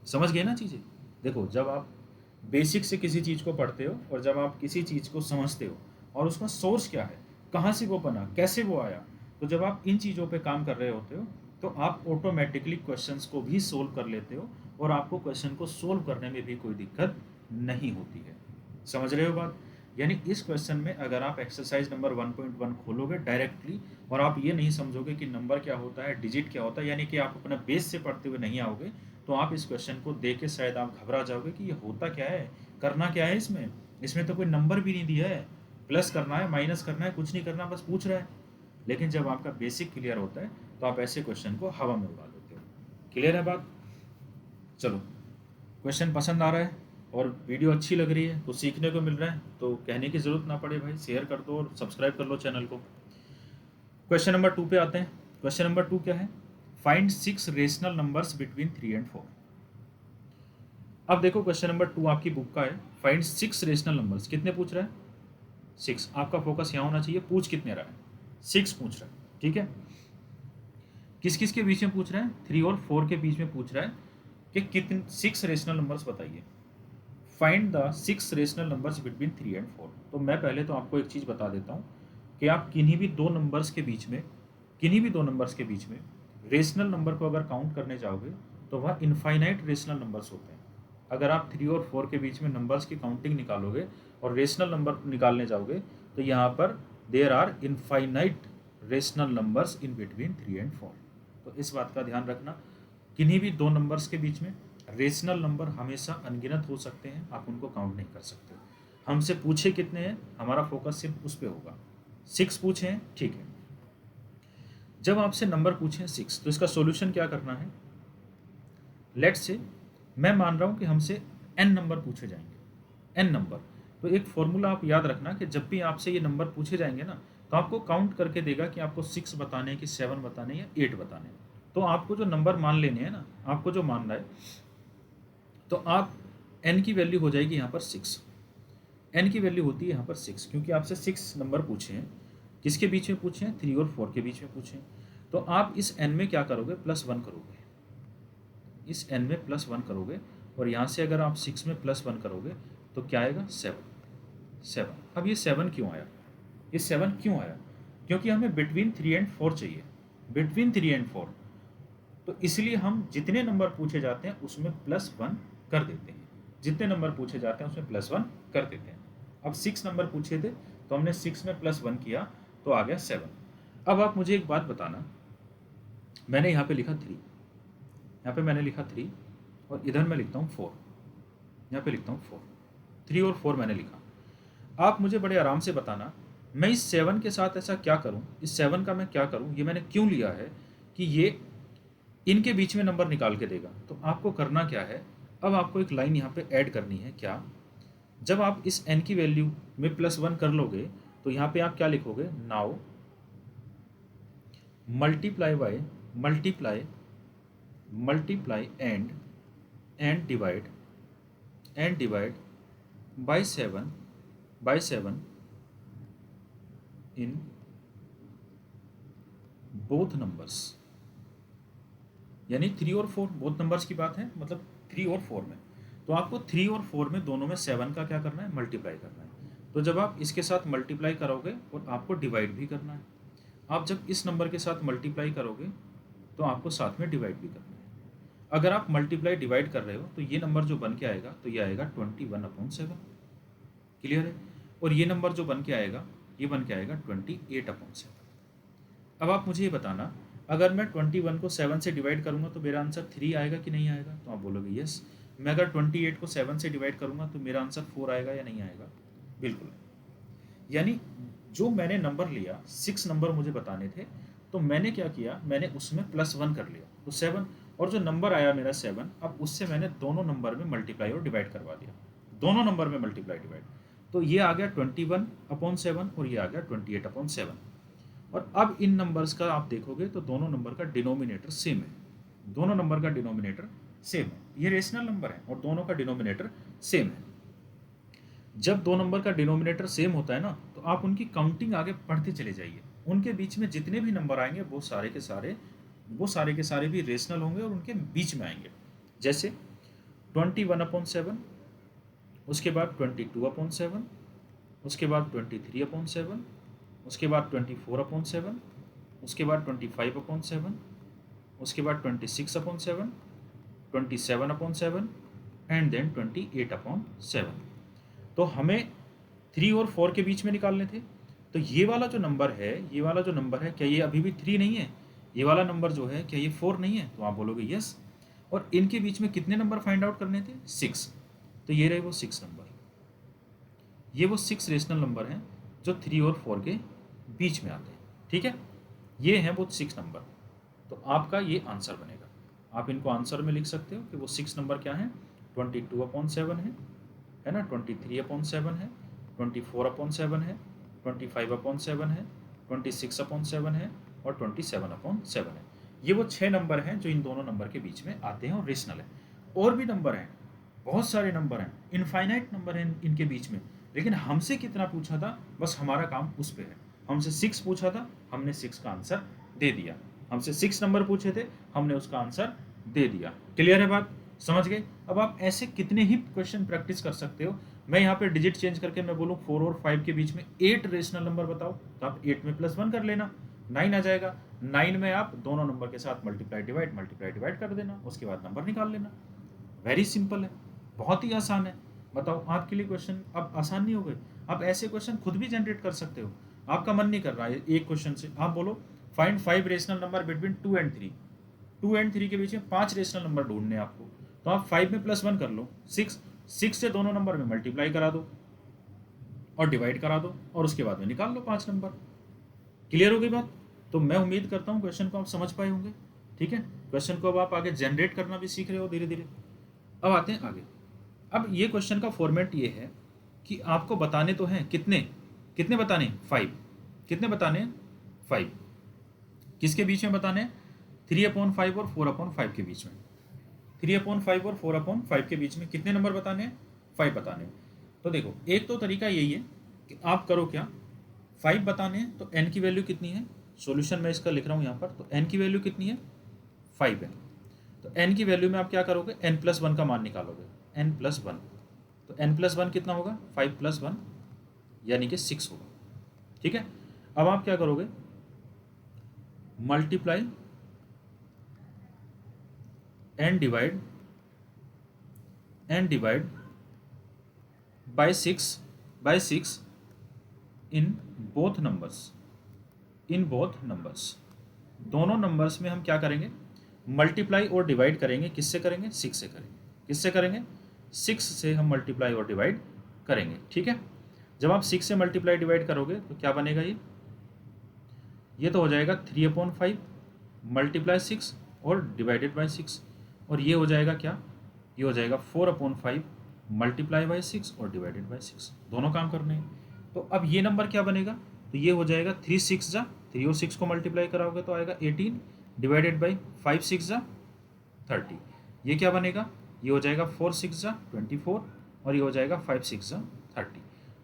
समझ गए ना चीज़ें? देखो, जब आप बेसिक से किसी चीज़ को पढ़ते हो और जब आप किसी चीज़ को समझते हो और उसका सोर्स क्या है, कहाँ से वो बना, कैसे वो आया, तो जब आप इन चीज़ों पे काम कर रहे होते हो तो आप ऑटोमेटिकली क्वेश्चंस को भी सोल्व कर लेते हो और आपको क्वेश्चन को सोल्व करने में भी कोई दिक्कत नहीं होती है। समझ रहे हो बात? यानी इस क्वेश्चन में अगर आप एक्सरसाइज नंबर 1.1 खोलोगे डायरेक्टली और आप ये नहीं समझोगे कि नंबर क्या होता है, डिजिट क्या होता है, यानी कि आप अपना बेस से पढ़ते हुए नहीं आओगे, तो आप इस क्वेश्चन को देख के शायद आप घबरा जाओगे कि ये होता क्या है, करना क्या है इसमें। इसमें तो कोई नंबर भी नहीं दिया है, प्लस करना है माइनस करना है, कुछ नहीं करना, बस पूछ रहा है। लेकिन जब आपका बेसिक क्लियर होता है तो आप ऐसे क्वेश्चन को हवा में उड़ा देते हो। क्लियर है बात? चलो, क्वेश्चन पसंद आ रहा है और वीडियो अच्छी लग रही है, कुछ सीखने को मिल रहा है, तो कहने की ज़रूरत ना पड़े भाई, शेयर कर दो और सब्सक्राइब कर लो चैनल को। क्वेश्चन नंबर 2 पे आते हैं। क्वेश्चन नंबर 2 क्या है? Find 6 rational numbers between 3 and 4। अब देखो, क्वेश्चन नंबर 2 आपकी बुक का है, फाइंड 6 रेशनल नंबर्स। कितने पूछ रहा है? 6। आपका फोकस यहाँ होना चाहिए, पूछ कितने रहा है? 6 पूछ रहा है, ठीक है। किस किस के बीच में पूछ रहा है? 3 और 4 के बीच में पूछ रहा है कि कितने 6 रेशनल नंबर्स बताइए। Find the 6 rational numbers between 3 and 4। तो मैं पहले तो आपको एक चीज़ बता देता हूँ कि आप किन्हीं भी दो नंबर्स के बीच में, रेशनल नंबर को अगर काउंट करने जाओगे तो वह इनफाइनाइट रेशनल नंबर्स होते हैं। अगर आप 3 और 4 के बीच में नंबर्स की काउंटिंग निकालोगे और रेशनल नंबर निकालने जाओगे तो यहाँ पर there are infinite rational numbers in between 3 and 4। तो इस बात का ध्यान रखना, किन्हीं भी दो नंबर्स के बीच में रेशनल नंबर हमेशा अनगिनत हो सकते हैं, आप उनको काउंट नहीं कर सकते। हमसे पूछे कितने हैं, हमारा फोकस सिर्फ उस पर होगा। 6 पूछे हैं, ठीक है। जब आपसे नंबर पूछे 6 तो इसका सॉल्यूशन क्या करना है? लेट्स से मैं मान रहा हूँ कि हमसे n नंबर पूछे जाएंगे, n नंबर। तो एक फॉर्मूला आप याद रखना कि जब भी आपसे ये नंबर पूछे जाएंगे ना, तो आपको काउंट करके देगा कि आपको 6 बताने हैं कि 7 बताने हैं या 8 बताने हैं। तो आपको जो नंबर मान लेने हैं ना, आपको जो मानना है, तो आप n की वैल्यू हो जाएगी यहाँ पर 6। n की वैल्यू होती है यहाँ पर 6, क्योंकि आपसे 6 नंबर पूछे हैं। किसके बीच में पूछे हैं? 3 और 4 के बीच में पूछे हैं। तो आप इस n में क्या करोगे? +1 करोगे। इस n में +1 करोगे और यहाँ से अगर आप 6 में +1 करोगे तो क्या आएगा? 7। अब ये 7 क्यों आया? ये 7 क्यों आया? क्योंकि हमें बिटवीन 3 एंड 4 चाहिए, बिटवीन 3 एंड 4। तो इसलिए हम जितने नंबर पूछे जाते हैं उसमें +1 कर देते हैं, जितने नंबर पूछे जाते हैं उसमें +1 कर देते हैं। अब 6 नंबर पूछे थे तो हमने 6 में +1 किया तो आ गया 7। अब आप मुझे एक बात बताना, मैंने यहाँ पे लिखा 3, यहाँ पे मैंने लिखा 3 और इधर मैं लिखता हूँ 4, यहाँ पे लिखता हूँ 4, 3 और 4 मैंने लिखा। आप मुझे बड़े आराम से बताना, मैं इस 7 के साथ ऐसा क्या करूँ, इस 7 का मैं क्या करूँ, ये मैंने क्यों लिया है कि ये इनके बीच में नंबर निकाल के देगा। तो आपको करना क्या है, अब आपको एक लाइन यहाँ पे ऐड करनी है। क्या? जब आप इस n की वैल्यू में +1 कर लोगे तो यहाँ पे आप क्या लिखोगे? Now multiply by multiply and divide by 7 in both numbers. यानी 3 और 4 बोथ नंबर्स की बात है, मतलब 3 और 4 में। तो आपको 3 और 4 में दोनों में 7 का क्या करना है? मल्टीप्लाई करना है। तो जब आप इसके साथ मल्टीप्लाई करोगे और आपको डिवाइड भी करना है, आप जब इस नंबर के साथ मल्टीप्लाई करोगे तो आपको साथ में डिवाइड भी करना है। अगर आप मल्टीप्लाई डिवाइड कर रहे हो तो ये नंबर जो बन के आएगा तो ये आएगा 21/7। क्लियर है? और ये नंबर जो बन के आएगा ये बन के आएगा 28/7। अब आप मुझे ये बताना, अगर मैं 21 को 7 से डिवाइड करूंगा तो मेरा आंसर 3 आएगा कि नहीं आएगा? तो आप बोलोगे यस। मैं अगर 28 को 7 से डिवाइड करूंगा तो मेरा आंसर 4 आएगा या नहीं आएगा? बिल्कुल। यानी जो मैंने नंबर लिया, 6 नंबर मुझे बताने थे, तो मैंने क्या किया, मैंने उसमें +1 कर लिया तो 7, और जो नंबर आया मेरा 7, अब उससे मैंने दोनों नंबर में मल्टीप्लाई और डिवाइड करवा दिया, दोनों नंबर में मल्टीप्लाई डिवाइड। तो ये आ गया 21/7 और ये आ गया 28/7। और अब इन नंबर्स का आप देखोगे तो दोनों नंबर का डिनोमिनेटर सेम है, दोनों नंबर का डिनोमिनेटर सेम है, ये रेशनल नंबर है और दोनों का डिनोमिनेटर सेम है। जब दो नंबर का डिनोमिनेटर सेम होता है ना, तो आप उनकी काउंटिंग आगे बढ़ते चले जाइए, उनके बीच में जितने भी नंबर आएंगे वो सारे के सारे भी रेशनल होंगे और उनके बीच में आएंगे। जैसे 21/7, उसके बाद 22/7, उसके बाद 23/7, उसके बाद 24/7, उसके बाद 25/7, उसके बाद 26/7, 27/7 एंड देन 28/7। तो हमें 3 और 4 के बीच में निकालने थे। तो ये वाला जो नंबर है, क्या ये अभी भी 3 नहीं है? ये वाला नंबर जो है, क्या ये 4 नहीं है? तो आप बोलोगे यस। और इनके बीच में कितने नंबर फाइंड आउट करने थे? 6। तो ये रहे वो 6 नंबर, ये वो 6 रेशनल नंबर हैं जो 3 और 4 के बीच में आते हैं। ठीक है, ये हैं वो 6 नंबर। तो आपका ये आंसर बनेगा। आप इनको आंसर में लिख सकते हो कि वो 6 नंबर क्या हैं? 22/7 है ना, 23/7 है, 24/7 है, 25/7 है, 26/7 है और 27/7 है। ये वो 6 नंबर हैं जो इन दोनों नंबर के बीच में आते हैं और रेशनल है। और भी नंबर हैं, बहुत सारे नंबर हैं, इनफाइनाइट नंबर हैं इनके बीच में, लेकिन हमसे कितना पूछा था, बस हमारा काम उस पे है। हमसे 6 पूछा था, हमने 6 का आंसर दे दिया। हमसे 6 नंबर पूछे थे, हमने उसका आंसर दे दिया। क्लियर है बात? समझ गए? अब आप ऐसे कितने ही क्वेश्चन प्रैक्टिस कर सकते हो। मैं यहाँ पे डिजिट चेंज करके मैं बोलूँ 4 और 5 के बीच में 8 रेशनल नंबर बताओ, तो आप 8 में +1 कर लेना, 9 आ जाएगा। 9 में आप दोनों नंबर के साथ मल्टीप्लाई डिवाइड कर देना, उसके बाद नंबर निकाल लेना। वेरी सिंपल है, बहुत ही आसान है। बताओ, आपके लिए क्वेश्चन अब आसान नहीं हो गए? आप ऐसे क्वेश्चन खुद भी जनरेट कर सकते हो। आपका मन नहीं कर रहा है एक क्वेश्चन से, आप बोलो find 5 rational number between 2 and 3। 2 and 3 के बीच में 5 रेशनल नंबर ढूंढने हैं आपको, तो आप 5 में +1 कर लो, 6 से दोनों नंबर में मल्टीप्लाई करा दो और डिवाइड करा दो और उसके बाद में निकाल लो 5 नंबर। क्लियर हो गई बात? तो मैं उम्मीद करता हूँ क्वेश्चन को आप समझ पाए होंगे। ठीक है, क्वेश्चन को अब आप आगे जनरेट करना भी सीख रहे हो धीरे धीरे। अब आते हैं आगे। अब ये क्वेश्चन का फॉर्मेट ये है कि आपको बताने तो हैं कितने कितने बताने? 5। कितने बताने? 5। किसके बीच में बताने? 3/5 और 4/5 के बीच में। 3/5 और 4/5 के बीच में कितने नंबर बताने हैं? 5 बताने हैं। तो देखो, एक तो तरीका यही है कि आप करो क्या, 5 बताने हैं तो n की वैल्यू कितनी है? सॉल्यूशन मैं इसका लिख रहा हूँ यहाँ पर, तो n की वैल्यू कितनी है? 5 है। तो n की वैल्यू में आप क्या करोगे? n+1 का मान निकालोगे, n+1। तो n+1 कितना होगा? 5+1 यानी कि 6 होगा। ठीक है, अब आप क्या करोगे? Multiply and divide by 6 in both numbers. दोनों नंबर्स में हम क्या करेंगे? मल्टीप्लाई और डिवाइड करेंगे। किससे करेंगे? 6 से करेंगे। किससे करेंगे? 6 से हम मल्टीप्लाई और डिवाइड करेंगे। ठीक है, जब आप 6 से मल्टीप्लाई डिवाइड करोगे तो क्या बनेगा? ये तो हो जाएगा 3/5 मल्टीप्लाई 6 और डिवाइडेड बाई 6। और ये हो जाएगा क्या? ये हो जाएगा 4/5 मल्टीप्लाई बाई 6 और डिवाइडेड बाई 6। दोनों काम करने हैं। तो अब ये नंबर क्या बनेगा? तो ये हो जाएगा 3 और 6 को मल्टीप्लाई कराओगे तो आएगा 18 डिवाइडेड बाई 5 30। ये क्या बनेगा? ये हो जाएगा 4 24 और ये हो जाएगा 5 30।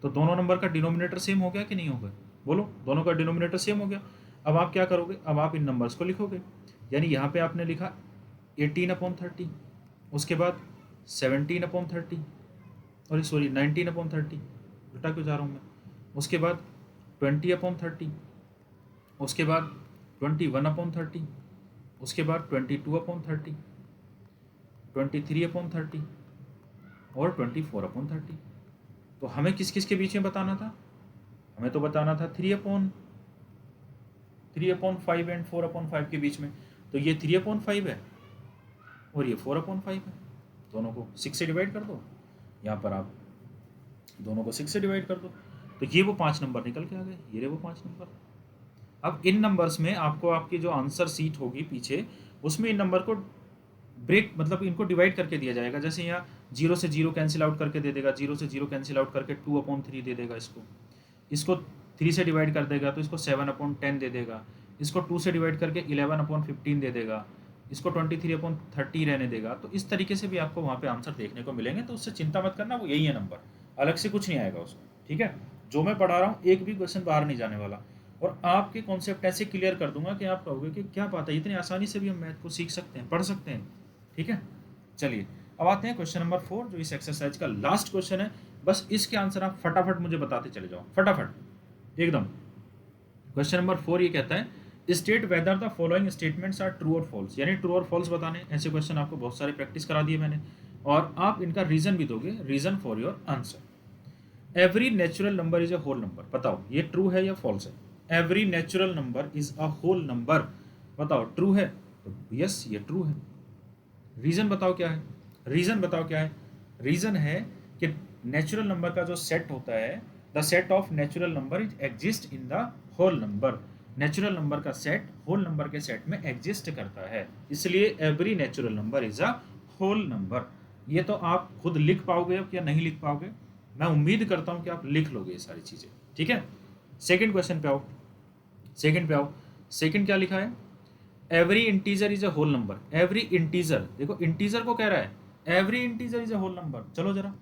तो दोनों नंबर का डिनोमिनेटर सेम हो गया कि नहीं हो गया? बोलो, दोनों का डिनोमिनेटर सेम हो गया। अब आप क्या करोगे? अब आप इन नंबर्स को लिखोगे, यानी यहाँ पे आपने लिखा 18/30, उसके बाद 17/30 और सॉरी 19/30, उल्टा क्यों जा रहा हूँ मैं, उसके बाद 20/30, उसके बाद 21/30, उसके बाद 22/30, 23/30 और 24/30। तो हमें किस किस के बीच में बताना था? हमें तो बताना था 3/5 एंड 4/5 के बीच में। तो ये 3/5 है और ये 4/5 है। दोनों को 6 से डिवाइड कर दो, यहाँ पर आप दोनों को 6 से डिवाइड कर दो, तो ये वो 5 नंबर निकल के आ गए। ये रहे वो 5 नंबर। अब इन नंबर्स में आपको आपकी जो आंसर सीट होगी पीछे, उसमें इन नंबर को ब्रेक मतलब इनको डिवाइड करके दिया जाएगा। जैसे यहाँ 0 से 0 कैंसिल आउट करके दे देगा, 0 से 0 कैंसिल आउट करके 2/3 दे देगा इसको 3 से डिवाइड कर देगा तो इसको 7/10 दे देगा, इसको 2 से डिवाइड करके 11/15 दे देगा, इसको 23/30 रहने देगा। तो इस तरीके से भी आपको वहाँ पे आंसर देखने को मिलेंगे, तो उससे चिंता मत करना, वो यही है नंबर, अलग से कुछ नहीं आएगा उसमें, ठीक है। जो मैं पढ़ा रहा हूँ एक भी क्वेश्चन बाहर नहीं जाने वाला, और आपके कॉन्सेप्ट ऐसे क्लियर कर दूंगा कि आप कहोगे कि क्या बात है, इतनी आसानी से भी हम मैथ को सीख सकते हैं, पढ़ सकते हैं, ठीक है। चलिए अब आते हैं क्वेश्चन नंबर 4 जो इस एक्सरसाइज का लास्ट क्वेश्चन है। बस इसके आंसर आप फटाफट मुझे बताते चले जाओ, फटाफट एकदम। क्वेश्चन नंबर 4 ये कहता है state whether the following statements are true और फॉल्स, यानी ट्रू और फॉल्स बताने। ऐसे क्वेश्चन आपको बहुत सारे प्रैक्टिस करा दिए मैंने, और आप इनका रीजन भी दोगे, reason for your answer. Every natural number is a whole number, बताओ ये ट्रू है या फॉल्स है। Every natural number is a whole number, बताओ ट्रू है, तो यस ये ट्रू है। रीजन बताओ क्या है, रीजन बताओ क्या है। रीजन है कि नेचुरल नंबर का जो सेट होता है, the set of natural number is exist in the whole number, natural number का सेट होल नंबर के सेट में एग्जिस्ट करता है, इसलिए every natural number is a whole number. ये तो आप खुद लिख पाओगे या नहीं लिख पाओगे, मैं उम्मीद करता हूं कि आप लिख लोगे ये सारी चीजें, ठीक है। सेकंड क्वेश्चन पे आओ, सेकंड पे आओ। सेकंड क्या लिखा है, every integer is a whole number. Every integer, देखो इंटीजर को कह रहा है, every integer is a whole number. चलो जरा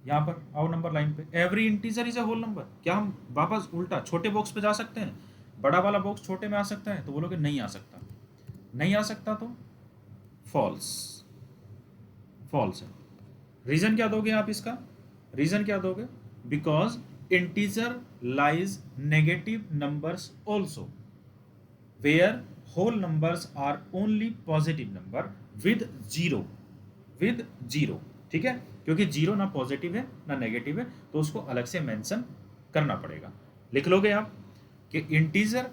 यहाँ पर आओ नंबर लाइन पे, every integer is a whole number. क्या हम वापस उल्टा छोटे बॉक्स पे जा सकते हैं, बड़ा वाला बॉक्स छोटे में आ सकता है, तो बोलोगे नहीं आ सकता, नहीं आ सकता तो फॉल्स, फॉल्स है। रीजन क्या दोगे आप इसका, रीजन क्या दोगे, because integer lies negative numbers also where whole numbers are only positive number with zero, with zero, ठीक है। क्योंकि जीरो ना पॉजिटिव है ना नेगेटिव है, तो उसको अलग से मेंशन करना पड़ेगा। लिख लोगे आप कि इंटीजर,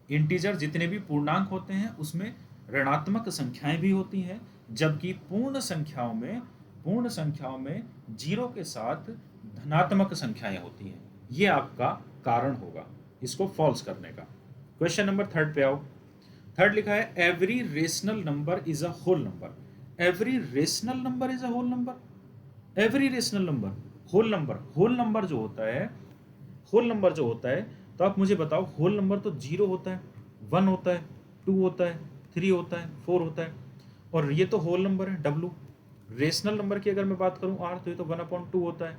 इंटीजर जितने भी पूर्णांक होते हैं उसमें ऋणात्मक संख्याएं भी होती हैं, जबकि पूर्ण संख्याओं में, पूर्ण संख्याओं में जीरो के साथ धनात्मक संख्याएं होती हैं। ये आपका कारण होगा इसको फॉल्स करने का। क्वेश्चन नंबर 3 पे आओ। थर्ड लिखा है every rational number is a whole number. Every rational number is a whole number, every rational number, whole number, whole number जो होता है, होल नंबर जो होता है, तो आप मुझे बताओ होल नंबर तो जीरो होता है, 1 होता है, 2 होता है, 3 होता है, 4 होता है, और ये तो होल नंबर है W। रेशनल नंबर की अगर मैं बात करूं R, तो ये तो 1/2 होता है,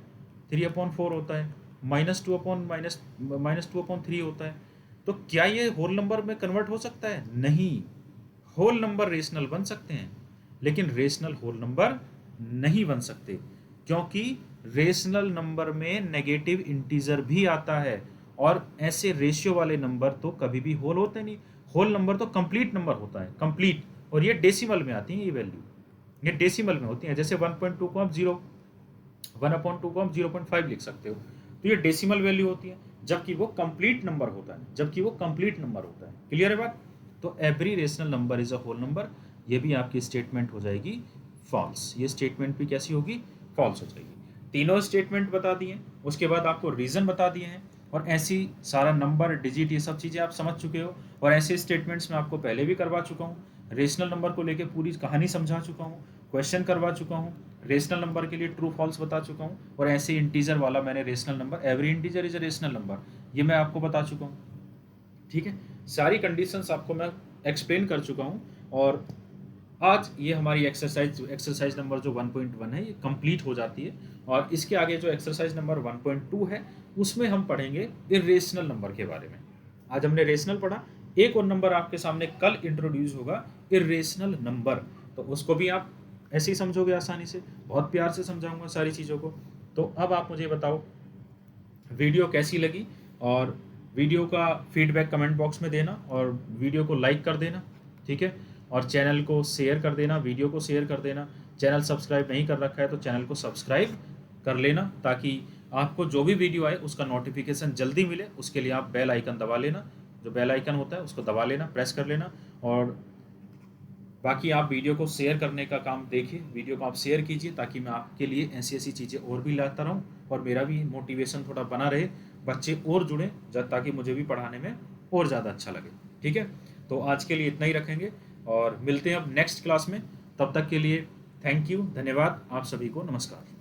3/4 होता है, -2/3 होता है। तो क्या ये होल नंबर में कन्वर्ट हो सकता है, नहीं। होल नंबर रेशनल बन सकते हैं, लेकिन रेशनल होल नंबर नहीं बन सकते, क्योंकि रेशनल नंबर में नेगेटिव इंटीजर भी आता है, और ऐसे रेशियो वाले नंबर तो कभी भी होल होते नहीं। होल नंबर तो कंप्लीट नंबर होता है, कंप्लीट, और ये डेसिमल में आती है, ये वैल्यू ये डेसिमल में होती है। जैसे 1.2 को आप 0, 1/2 को आप 0.5 लिख सकते हो, तो ये डेसिमल वैल्यू होती है, जबकि वो कंप्लीट नंबर होता है, जबकि वो कंप्लीट नंबर होता है। क्लियर है बात। तो every rational number is a whole number, ये भी आपकी स्टेटमेंट हो जाएगी फॉल्स। ये स्टेटमेंट भी कैसी होगी, फॉल्स हो जाएगी। तीनों स्टेटमेंट बता दिए, उसके बाद आपको रीजन बता दिए हैं, और ऐसी सारा नंबर डिजिट ये सब चीज़ें आप समझ चुके हो, और ऐसे स्टेटमेंट्स मैं आपको पहले भी करवा चुका हूँ। रेशनल नंबर को लेके पूरी कहानी समझा चुका हूँ, क्वेश्चन करवा चुका हूँ, रेशनल नंबर के लिए ट्रू फॉल्स बता चुका हूँ, और ऐसे इंटीजर वाला मैंने rational number, every integer is a rational number, ये मैं आपको बता चुका हूँ, ठीक है। सारी कंडीशंस आपको मैं एक्सप्लेन कर चुका हूँ, और आज ये हमारी एक्सरसाइज नंबर जो 1.1 है ये कंप्लीट हो जाती है, और इसके आगे जो एक्सरसाइज नंबर 1.2 है उसमें हम पढ़ेंगे इरेशनल नंबर के बारे में। आज हमने रेशनल पढ़ा, एक और नंबर आपके सामने कल इंट्रोड्यूस होगा, इरेशनल नंबर, तो उसको भी आप ऐसे ही समझोगे आसानी से, बहुत प्यार से समझाऊंगा सारी चीज़ों को। तो अब आप मुझे बताओ वीडियो कैसी लगी, और वीडियो का फीडबैक कमेंट बॉक्स में देना, और वीडियो को लाइक कर देना, ठीक है, और चैनल को शेयर कर देना, वीडियो को शेयर कर देना। चैनल सब्सक्राइब नहीं कर रखा है तो चैनल को सब्सक्राइब कर लेना, ताकि आपको जो भी वीडियो आए उसका नोटिफिकेशन जल्दी मिले। उसके लिए आप बेल आइकन दबा लेना, जो बेल आइकन होता है उसको दबा लेना, प्रेस कर लेना, और बाकी आप वीडियो को शेयर करने का काम देखिए, वीडियो को आप शेयर कीजिए, ताकि मैं आपके लिए ऐसी ऐसी चीज़ें और भी लाता रहूं, और मेरा भी मोटिवेशन थोड़ा बना रहे, बच्चे और जुड़ें, ताकि मुझे भी पढ़ाने में और ज़्यादा अच्छा लगे, ठीक है। तो आज के लिए इतना ही रखेंगे, और मिलते हैं अब नेक्स्ट क्लास में। तब तक के लिए थैंक यू, धन्यवाद, आप सभी को नमस्कार।